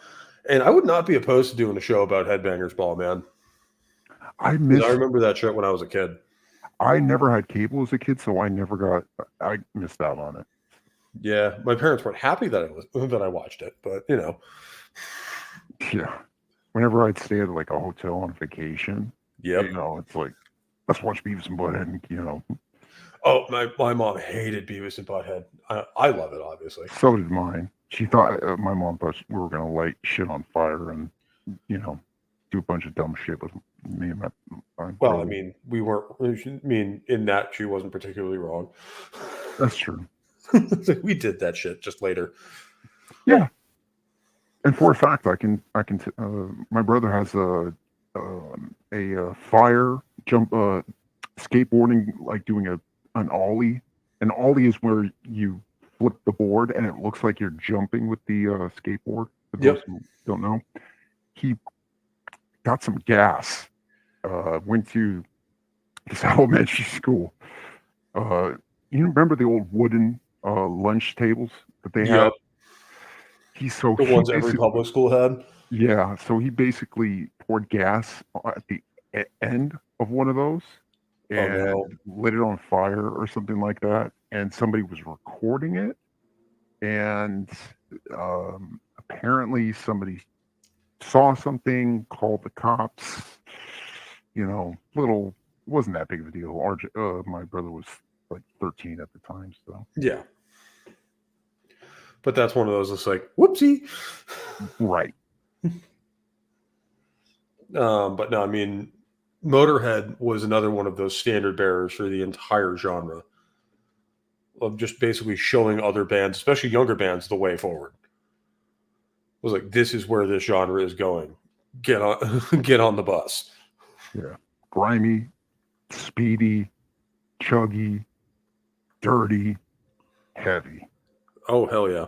And I would not be opposed to doing a show about Headbangers Ball, man. I remember that shit when I was a kid. I never had cable as a kid, so I missed out on it. Yeah, my parents weren't happy that I watched it, but Yeah. Whenever I'd stay at like a hotel on vacation, it's like, let's watch Beavis and Butthead, Oh, my mom hated Beavis and Butthead. I love it, obviously. So did mine. She thought, my mom thought we were going to light shit on fire and, do a bunch of dumb shit with me and my well, brother. I mean, we weren't, in that she wasn't particularly wrong. That's true. We did that shit just later. Yeah. And for a fact, my brother has a fire jump, skateboarding, like doing an ollie. An ollie is where you flip the board and it looks like you're jumping with the skateboard. For those who don't know, he got some gas. Went to his elementary school. You remember the old wooden lunch tables that they had? The ones every public school had? Yeah, so he basically poured gas at the end of one of those and lit it on fire or something like that. And somebody was recording it. And apparently somebody saw something, called the cops. Wasn't that big of a deal. My brother was like 13 at the time, so. Yeah. But that's one of those that's like, whoopsie. Right. But no, I mean, Motorhead was another one of those standard bearers for the entire genre of just basically showing other bands, especially younger bands, the way forward. It was like, this is where this genre is going. Get on, get on the bus. Yeah. Grimy, speedy, chuggy, dirty, heavy. Oh, hell yeah.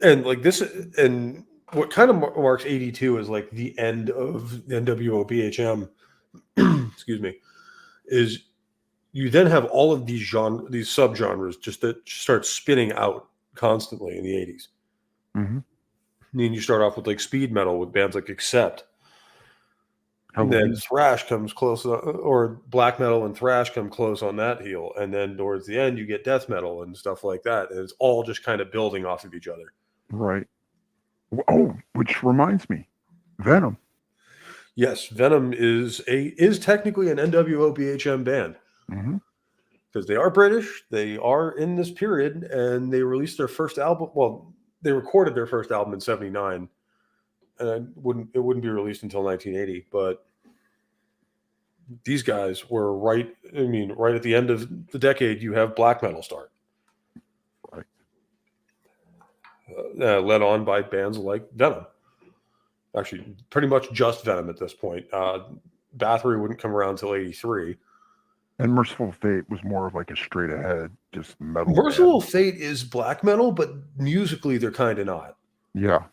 And like this, and what kind of marks 82 is like the end of NWOBHM, excuse me, is you then have all of these these subgenres just that start spinning out constantly in the 80s. Mm-hmm. I mean, you start off with like speed metal with bands like Accept. And then thrash comes close, or black metal and thrash come close on that heel. And then towards the end, you get death metal and stuff like that. And it's all just kind of building off of each other. Right. Oh, which reminds me, Venom. Yes, Venom is technically an NWOBHM band because they are British. They are in this period, and they released their first album. Well, they recorded their first album in '79, and it wouldn't be released until 1980. But these guys were right. I mean, right at the end of the decade, you have black metal start, right? Led on by bands like Venom. Actually, pretty much just Venom at this point. Bathory wouldn't come around until '83. And Merciful Fate was more of like a straight ahead, just metal. Merciful Fate is black metal, but musically they're kind of not. Yeah.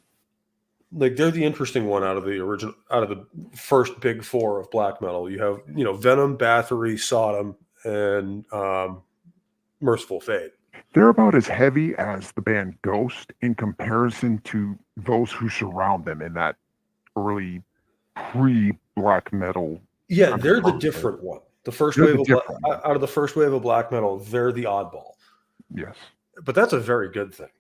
Like they're the interesting one out of the first big four of black metal. You have, Venom, Bathory, Sodom, and Merciful Fate. They're about as heavy as the band Ghost in comparison to those who surround them in that early pre-black metal. Yeah, they're the different one. The first wave out of the first wave of black metal, they're the oddball. Yes. But that's a very good thing.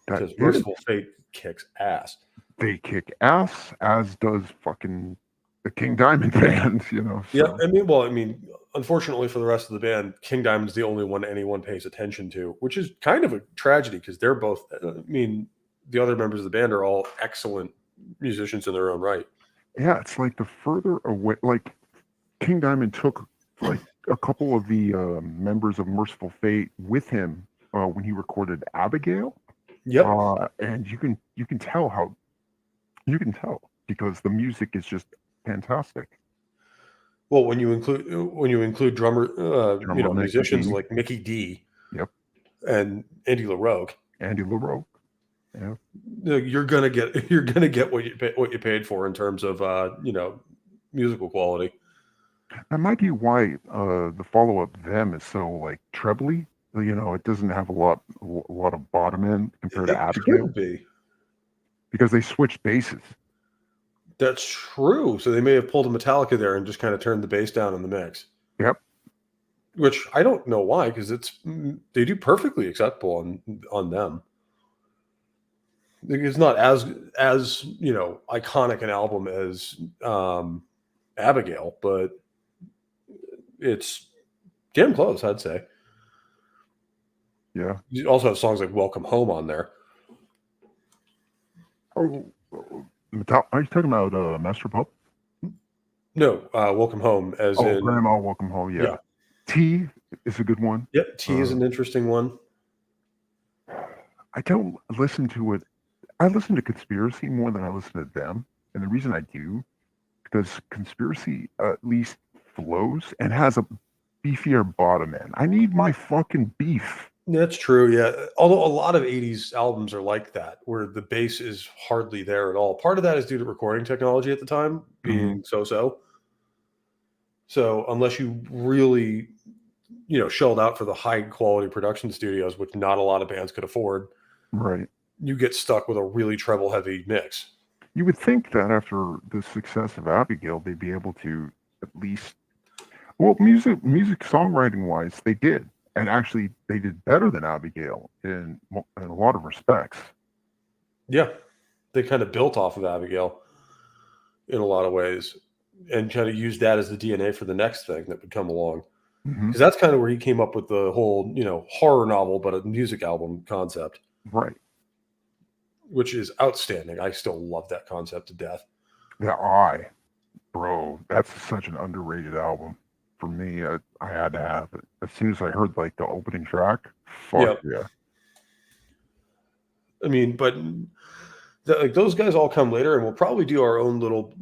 Because Merciful Fate kicks ass. They kick ass, as does fucking the King Diamond band, So. Yeah, I mean, unfortunately for the rest of the band, King Diamond's the only one anyone pays attention to, which is kind of a tragedy because they're both, the other members of the band are all excellent musicians in their own right. Yeah, it's like the further away, like King Diamond took like a couple of the members of Merciful Fate with him when he recorded Abigail. Yep. And you can tell because the music is just fantastic. Well, when you include drummer musicians like Mickey D. Yep. And Andy LaRoque. Yeah. You're gonna get what you paid for in terms of musical quality. That might be why the follow-up Them is so like trebly. It doesn't have a lot of bottom end compared to Abigail. Because they switched basses. That's true. So they may have pulled a Metallica there and just kind of turned the bass down in the mix. Yep. Which I don't know why, because they do perfectly acceptable on them. It's not as iconic an album as Abigail, but it's damn close, I'd say. Yeah. You also have songs like Welcome Home on there. Oh, are you talking about Master Pup? No, Welcome Home as in Grandma Welcome Home, yeah. T is a good one. Yep, T is an interesting one. I don't listen to it. I listen to Conspiracy more than I listen to them. And the reason I do, because Conspiracy at least flows and has a beefier bottom end. I need my fucking beef. That's true, yeah. Although a lot of 80s albums are like that, where the bass is hardly there at all. Part of that is due to recording technology at the time being so-so. So unless you really, shelled out for the high-quality production studios, which not a lot of bands could afford, right, you get stuck with a really treble-heavy mix. You would think that after the success of Abigail, they'd be able to at least, music songwriting-wise, they did. And actually, they did better than Abigail in a lot of respects. Yeah, they kind of built off of Abigail in a lot of ways and kind of used that as the DNA for the next thing that would come along. Because that's kind of where he came up with the whole, horror novel, but a music album concept. Right. Which is outstanding. I still love that concept to death. The Eye, bro, that's such an underrated album. For me, I had to have it. As soon as I heard like the opening track, fuck Yep. yeah. I mean, but like those guys all come later, and we'll probably do our own little,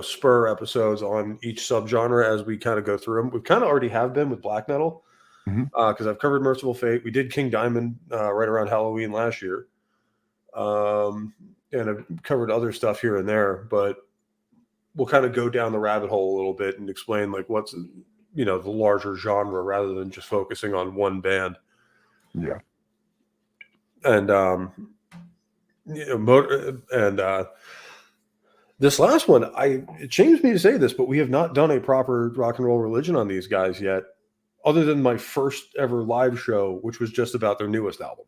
spur episodes on each subgenre as we kind of go through them. We kind of already have been with black metal Hmm. because I've covered Merciful Fate. We did King Diamond right around Halloween last year, and I've covered other stuff here and there. But we'll kind of go down the rabbit hole a little bit and explain like what's the larger genre rather than just focusing on one band. Yeah. And this last one, it shames me to say this, but we have not done a proper rock and roll religion on these guys yet, other than my first ever live show, which was just about their newest album.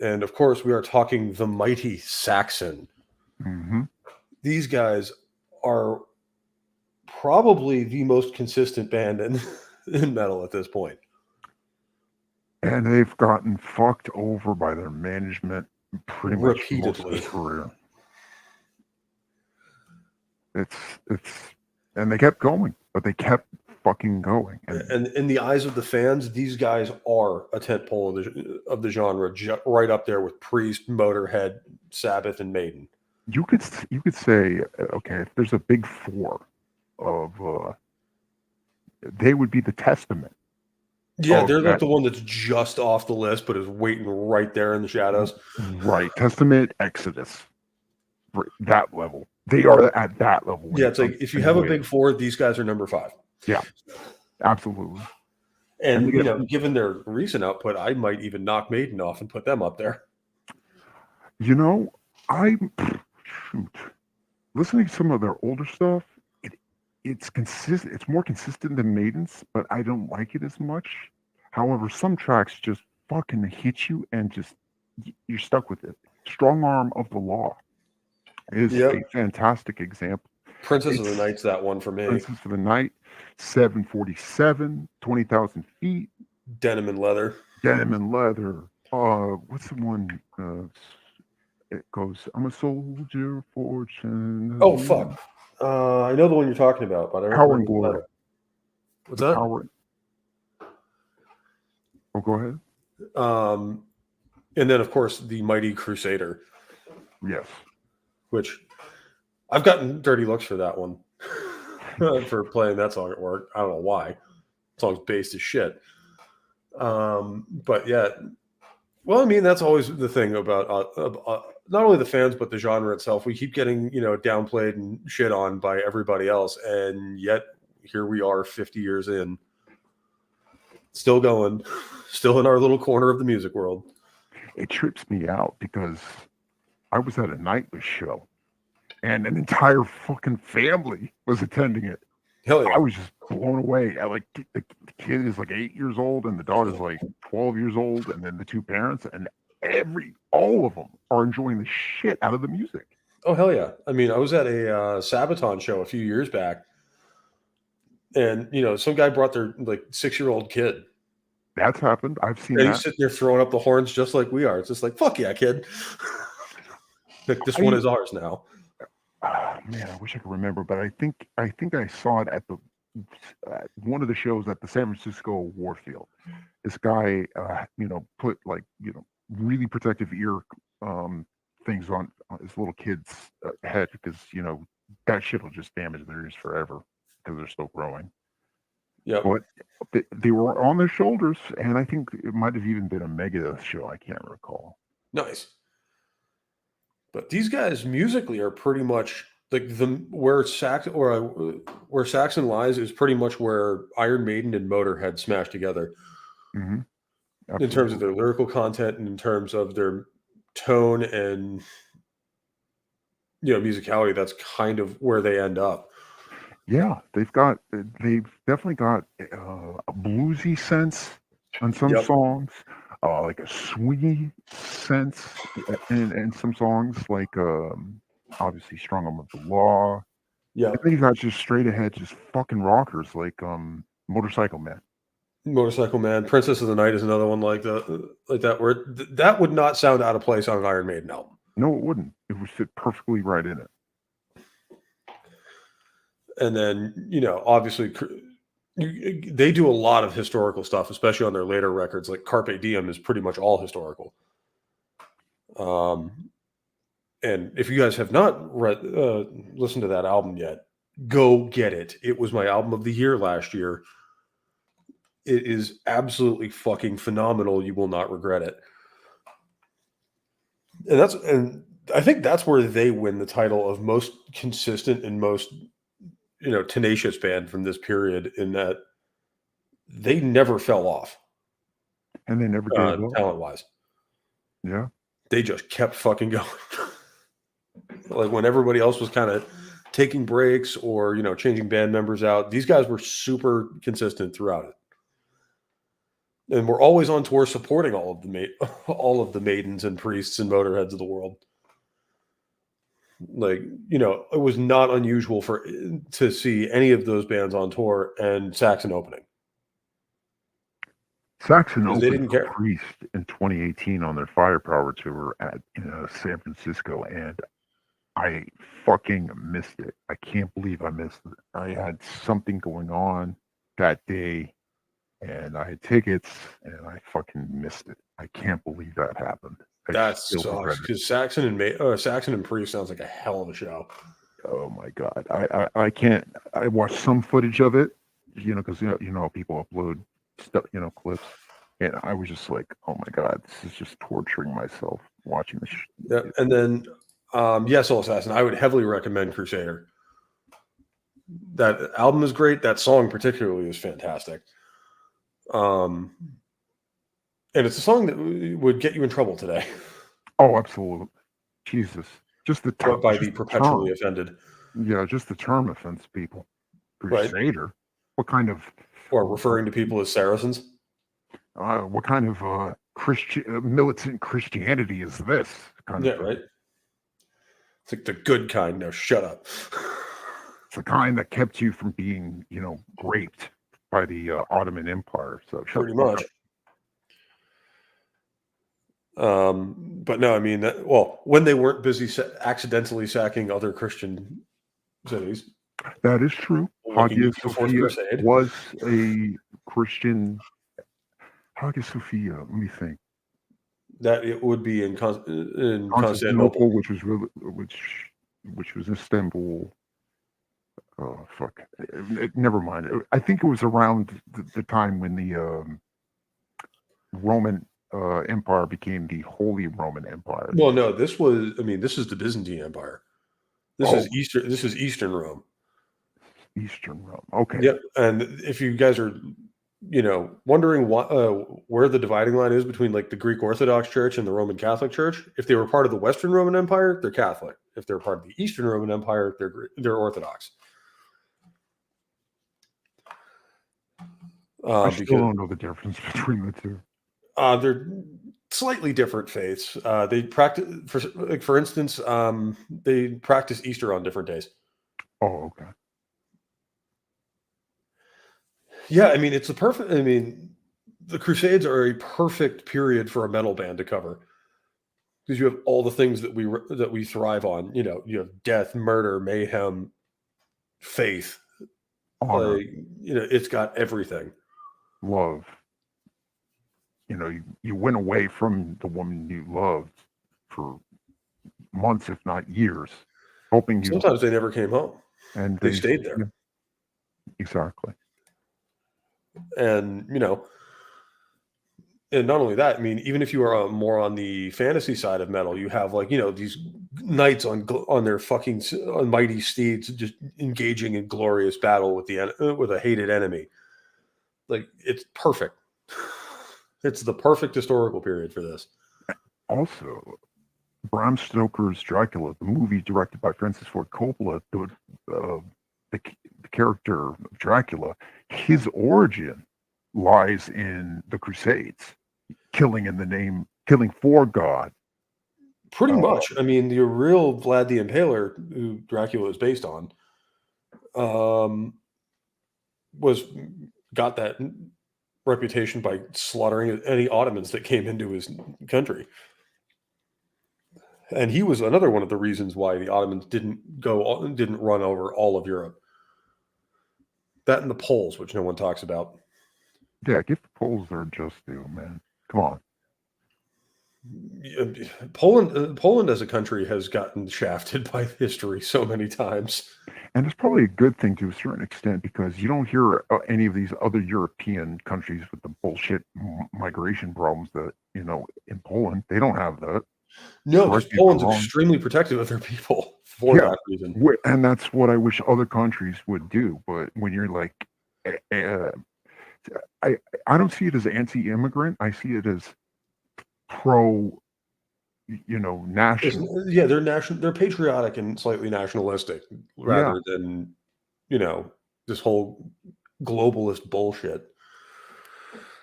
And of course, we are talking the mighty Saxon. Hmm. These guys are probably the most consistent band in metal at this point. And they've gotten fucked over by their management pretty much most of Repeatedly. their career. It's and they kept going, but they kept fucking going. And in the eyes of the fans, these guys are a tentpole of the genre, right up there with Priest, Motorhead, Sabbath, and Maiden. You could say, okay, if there's a big four of, they would be the Testament. Yeah, they're like the one that's just off the list, but is waiting right there in the shadows. Right, Testament, Exodus, that level. They are at that level. Yeah, it's like if you have a big four, these guys are number 5. Yeah, absolutely. And given their recent output, I might even knock Maiden off and put them up there. Listening to some of their older stuff, it's consistent. It's more consistent than Maiden's, but I don't like it as much. However, some tracks just fucking hit you and just you're stuck with it. Strong Arm of the Law is a fantastic example. Princess of the Night's that one for me. Princess of the Night, 747, 20,000 feet. Denim and Leather. What's the one? It goes, I'm a soldier of fortune. Oh, fuck. I know the one you're talking about, but I don't Power and Glory. What's that? Oh, go ahead. And then, of course, the Mighty Crusader. Yes. Which I've gotten dirty looks for that one for playing that song at work. I don't know why. The song's based as shit. But yeah. Well, I mean, that's always the thing about not only the fans, but the genre itself. We keep getting, downplayed and shit on by everybody else. And yet here we are 50 years in, still going, still in our little corner of the music world. It trips me out because I was at a Nightwish show and an entire fucking family was attending it. Hell yeah. I was just blown away. The kid is like 8 years old and the daughter's like 12 years old, and then the two parents, and all of them are enjoying the shit out of the music. Oh, hell yeah. I mean, I was at a Sabaton show a few years back, and, some guy brought their 6-year-old kid. That's happened. I've seen that. He's sitting there throwing up the horns just like we are. It's just like, fuck yeah, kid. This one is ours now. Man, I wish I could remember, but I think I saw it at one of the shows at the San Francisco Warfield. This guy, put really protective ear things on his little kid's head because that shit will just damage their ears forever because they're still growing. Yeah, but they were on their shoulders, and I think it might have even been a Megadeth show. I can't recall. Nice. But these guys musically are pretty much like where Saxon lies is pretty much where Iron Maiden and Motorhead smashed together. Mm-hmm. In terms of their lyrical content and in terms of their tone and musicality. That's kind of where they end up. Yeah, they've definitely got a bluesy sense on some songs, like a swingy sense in some songs, like obviously Strong Arm of the Law. Yeah, I think you got just straight ahead, just fucking rockers like Motorcycle Man. Princess of the Night is another one like that, where that would not sound out of place on an Iron Maiden album. No, it wouldn't. It would fit perfectly right in it. And then, obviously, they do a lot of historical stuff, especially on their later records. Like Carpe Diem is pretty much all historical. And if you guys have not listened to that album yet, go get it. It was my album of the year last year. It is absolutely fucking phenomenal. You will not regret it. And I think that's where they win the title of most consistent and most, tenacious band from this period, in that they never fell off. And they never gave up. Talent-wise. Yeah. They just kept fucking going. Like when everybody else was kind of taking breaks or, changing band members out, these guys were super consistent throughout it. And we're always on tour supporting all of the Maidens and Priests and Motorheads of the world. Like, it was not unusual to see any of those bands on tour and Saxon opening. Saxon They opened didn't for care. Priest in 2018 on their Firepower tour at San Francisco, and I fucking missed it. I can't believe I missed it. I had something going on that day, and I had tickets, and I fucking missed it. I can't believe that happened. That sucks, because Saxon and Priest sounds like a hell of a show. Oh my god, I can't. I watched some footage of it, because people upload stuff, clips, and I was just like, oh my god, this is just torturing myself watching this. Yeah, and then Soul Assassin, I would heavily recommend Crusader. That album is great. That song particularly is fantastic. And it's a song that would get you in trouble today. Oh, absolutely. Jesus. Just the term. By the perpetually offended. Yeah, just the term offends people. Crusader? Right. What kind of... Or referring to people as Saracens? What kind of militant Christianity is this? Right? It's like the good kind. Now shut up. It's the kind that kept you from being, raped by the Ottoman Empire. So pretty much. But no, I mean, when they weren't busy accidentally sacking other Christian cities. That is true. Hagia Sophia was a Christian. Hagia Sophia, let me think. That it would be in Constantinople, which was Istanbul. Oh fuck! Never mind. I think it was around the time when the Roman Empire became the Holy Roman Empire. Well, no, this is the Byzantine Empire. This is Eastern Rome. Eastern Rome. Okay. Yep. And if you guys are, wondering where the dividing line is between like the Greek Orthodox Church and the Roman Catholic Church, if they were part of the Western Roman Empire, they're Catholic. If they're part of the Eastern Roman Empire, they're Orthodox. I still don't know the difference between the two. They're slightly different faiths. They practice, for instance, they practice Easter on different days. Oh, okay. Yeah, I mean, the Crusades are a perfect period for a metal band to cover, because you have all the things that we thrive on. You have death, murder, mayhem, faith. Honor. It's got everything. Love. You went away from the woman you loved for months, if not years, hoping you. Sometimes they never came home, and they stayed there. Yeah, exactly. And and not only that, I mean, even if you are more on the fantasy side of metal, you have these knights on their fucking mighty steeds, just engaging in glorious battle with a hated enemy. Like, it's perfect. It's the perfect historical period for this. Also, Bram Stoker's Dracula, the movie directed by Francis Ford Coppola, the character of Dracula, his origin lies in the Crusades, killing for God. Pretty much. I mean, the real Vlad the Impaler, who Dracula is based on, got that reputation by slaughtering any Ottomans that came into his country. And he was another one of the reasons why the Ottomans didn't run over all of Europe. That and the Poles, which no one talks about. Yeah, give the Poles their just due, man. Come on. Poland as a country has gotten shafted by history so many times. And it's probably a good thing to a certain extent because you don't hear any of these other European countries with the bullshit migration problems that, in Poland, they don't have that. No, because Poland's extremely protective of their people for that reason. And that's what I wish other countries would do. But when you're like, I don't see it as anti-immigrant. I see it as pro, national. Yeah, they're patriotic and slightly nationalistic rather than, this whole globalist bullshit.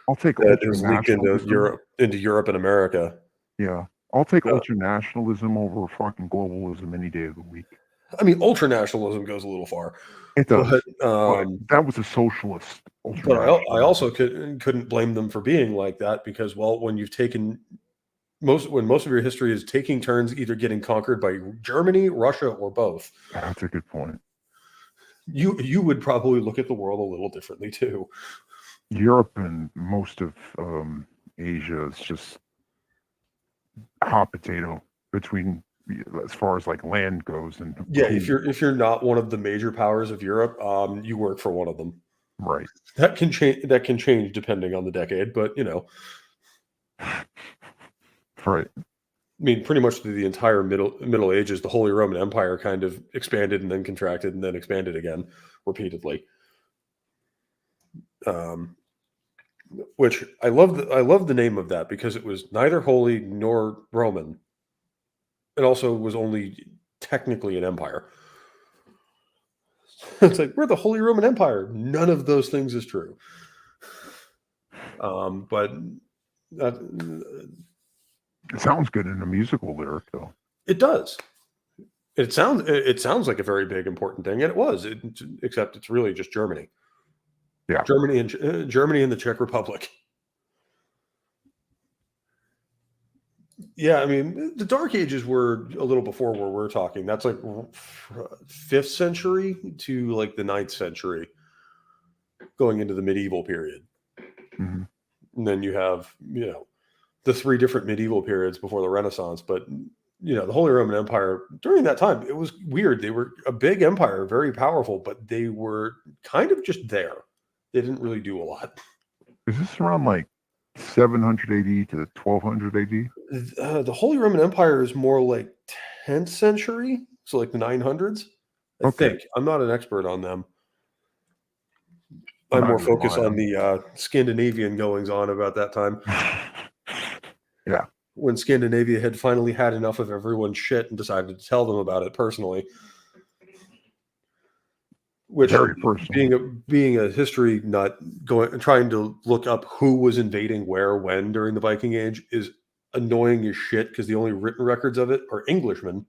I'll take that is leaked into Europe and America. Yeah. I'll take ultranationalism over fucking globalism any day of the week. I mean, ultranationalism goes a little far. It does. But that was a socialist. But I also couldn't blame them for being like that because, well, when you've taken most of your history is taking turns either getting conquered by Germany, Russia, or both. That's a good point. You would probably look at the world a little differently too. Europe and most of Asia is just hot potato between as far as like land goes. And yeah, if you're not one of the major powers of Europe, you work for one of them. Right. That can change depending on the decade, but Right. I mean, pretty much through the entire Middle Ages, the Holy Roman Empire kind of expanded and then contracted and then expanded again repeatedly. Which I love the name of that because it was neither holy nor Roman. It also was only technically an empire. It's like, we're the Holy Roman Empire. None of those things is true. But it sounds good in a musical lyric, though. It does. It sounds like a very big important thing, and it was. Except it's really just Germany. Yeah, Germany and the Czech Republic. Yeah, I mean, the Dark Ages were a little before where we're talking. That's like 5th century to like the 9th century, going into the medieval period. Mm-hmm. And then you have, the 3 different medieval periods before the Renaissance. But, the Holy Roman Empire, during that time, it was weird. They were a big empire, very powerful, but they were kind of just there. They didn't really do a lot. Is this around like 700 AD to 1200 AD? The Holy Roman Empire is more like 10th century, so like the 900s. I think. I'm not an expert on them. I'm more focused on the Scandinavian goings on about that time. Yeah. When Scandinavia had finally had enough of everyone's shit and decided to tell them about it personally. Which, being a history nut, trying to look up who was invading where when during the Viking Age is annoying as shit because the only written records of it are Englishmen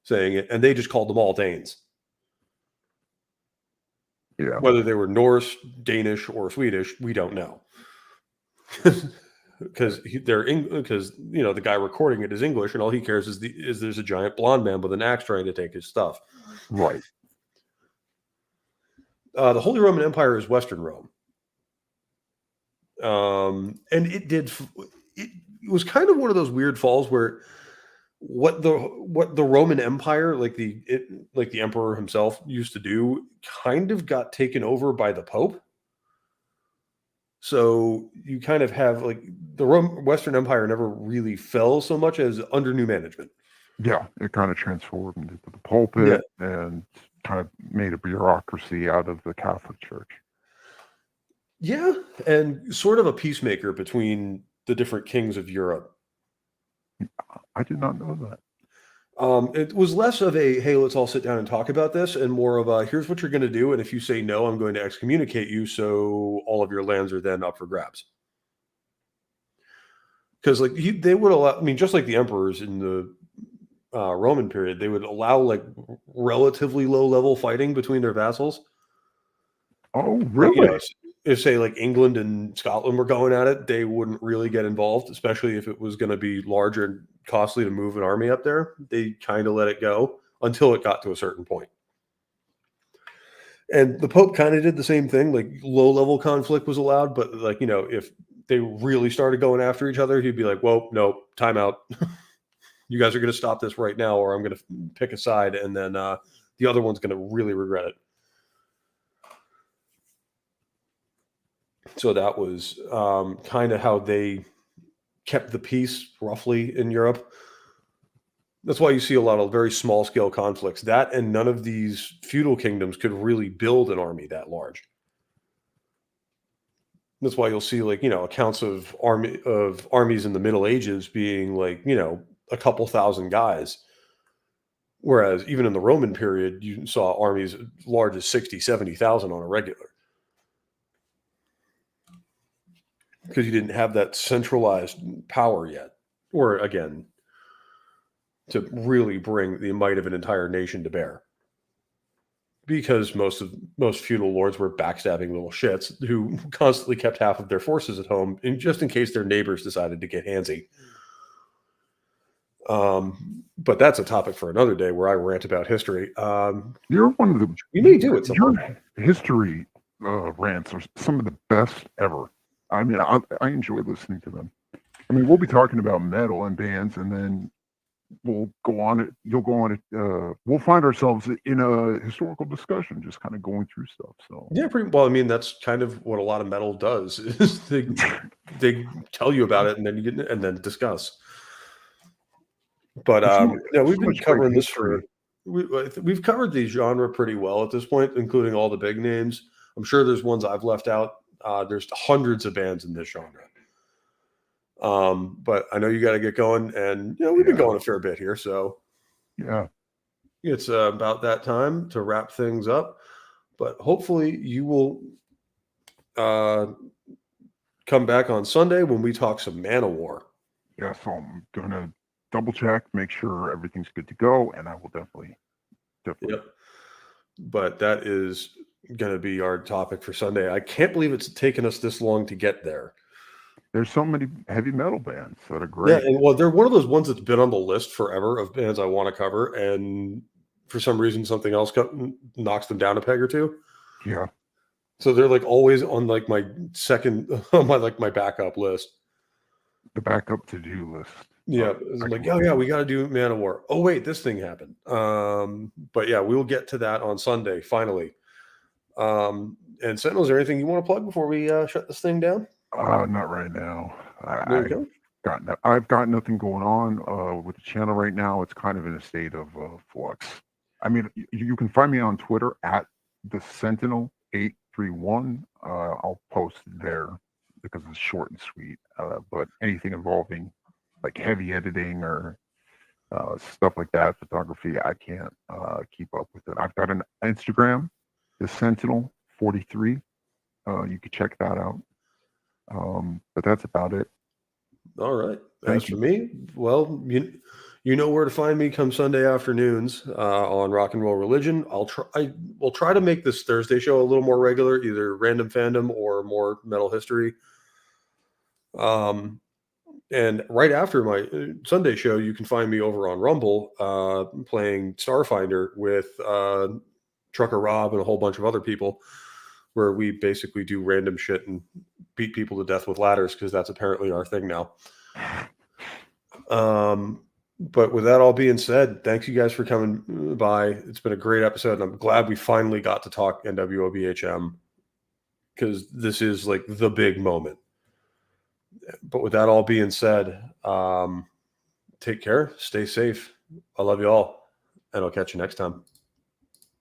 saying it, and they just called them all Danes. Yeah. Whether they were Norse, Danish, or Swedish, we don't know. Because the guy recording it is English, and all he cares is there's a giant blonde man with an axe trying to take his stuff. Right. The Holy Roman Empire is Western Rome, and it was kind of one of those weird falls where what the Roman Empire, like the emperor himself used to do, kind of got taken over by the Pope. So you kind of have like the Western Empire never really fell so much as under new management. Yeah, it kind of transformed into the pulpit and kind of made a bureaucracy out of the Catholic Church. Yeah, and sort of a peacemaker between the different kings of Europe. I did not know that. It was less of a, hey, let's all sit down and talk about this, and more of a, here's what you're going to do, and if you say no, I'm going to excommunicate you, so all of your lands are then up for grabs. Because they would allow, I mean, just like the emperors in the Roman period, they would allow like relatively low-level fighting between their vassals. Oh, really? If say like England and Scotland were going at it, they wouldn't really get involved, especially if it was going to be larger costly to move an army up there, they kind of let it go until it got to a certain point. And the Pope kind of did the same thing. Like low-level conflict was allowed, but like, you know, if they really started going after each other, he'd be like, whoa, no, time out. You guys are going to stop this right now, or I'm going to pick a side, and then the other one's going to really regret it. So that was kind of how they kept the peace roughly in Europe. That's why you see a lot of very small-scale conflicts. That and none of these feudal kingdoms could really build an army that large. That's why you'll see, like, you know, accounts of armies in the Middle Ages being like, you know, a couple thousand guys. Whereas even in the Roman period, you saw armies as large as 60, 70,000 on a regular. Because you didn't have that centralized power yet. Or again, to really bring the might of an entire nation to bear. Because most feudal lords were backstabbing little shits who constantly kept half of their forces at home, just in case their neighbors decided to get handsy. But that's a topic for another day where I rant about history. You're one of the you may do it. Your history rants are some of the best ever. I mean, I enjoy listening to them. I mean, we'll be talking about metal and bands, and then we'll go on it. You'll go on it. We'll find ourselves in a historical discussion, just kind of going through stuff. So yeah, pretty well. I mean, that's kind of what a lot of metal does. Is they tell you about it and then you get and then discuss. But yeah, we've been covering this for we've covered the genre pretty well at this point, including all the big names. I'm sure there's ones I've left out. There's hundreds of bands in this genre. But I know you got to get going, and you know we've been going a fair bit here, so yeah, it's about that time to wrap things up. But hopefully you will come back on Sunday when we talk some Manowar. Yeah, so I'm gonna double check, make sure everything's good to go, and I will definitely. Yep. But that is going to be our topic for Sunday. I can't believe it's taken us this long to get there. There's so many heavy metal bands that are great. Yeah, and well, they're one of those ones that's been on the list forever of bands I want to cover, and for some reason, something else knocks them down a peg or two. Yeah. So they're like always on like my second, on my backup list. The backup to-do list. Yeah, I'm like, oh yeah, we got to do Manowar. Oh wait, this thing happened. But yeah, we'll get to that on Sunday finally. And Sentinel, is there anything you want to plug before we shut this thing down? Not right now. I've got nothing going on with the channel right now. It's kind of in a state of flux. I mean, you can find me on Twitter at the Sentinel831. I'll post there because it's short and sweet. But anything involving like heavy editing or stuff like that, photography, I can't keep up with it. I've got an Instagram, the Sentinel43. You can check that out. But that's about it. All right. As for me, well, you know where to find me come Sunday afternoons on Rock and Roll Religion. We'll try to make this Thursday show a little more regular, either random fandom or more metal history. And right after my Sunday show, you can find me over on Rumble playing Starfinder with Trucker Rob and a whole bunch of other people, where we basically do random shit and beat people to death with ladders because that's apparently our thing now. But with that all being said, thanks you guys for coming by. It's been a great episode, and I'm glad we finally got to talk NWOBHM because this is like the big moment. But with that all being said, take care, stay safe. I love you all, and I'll catch you next time.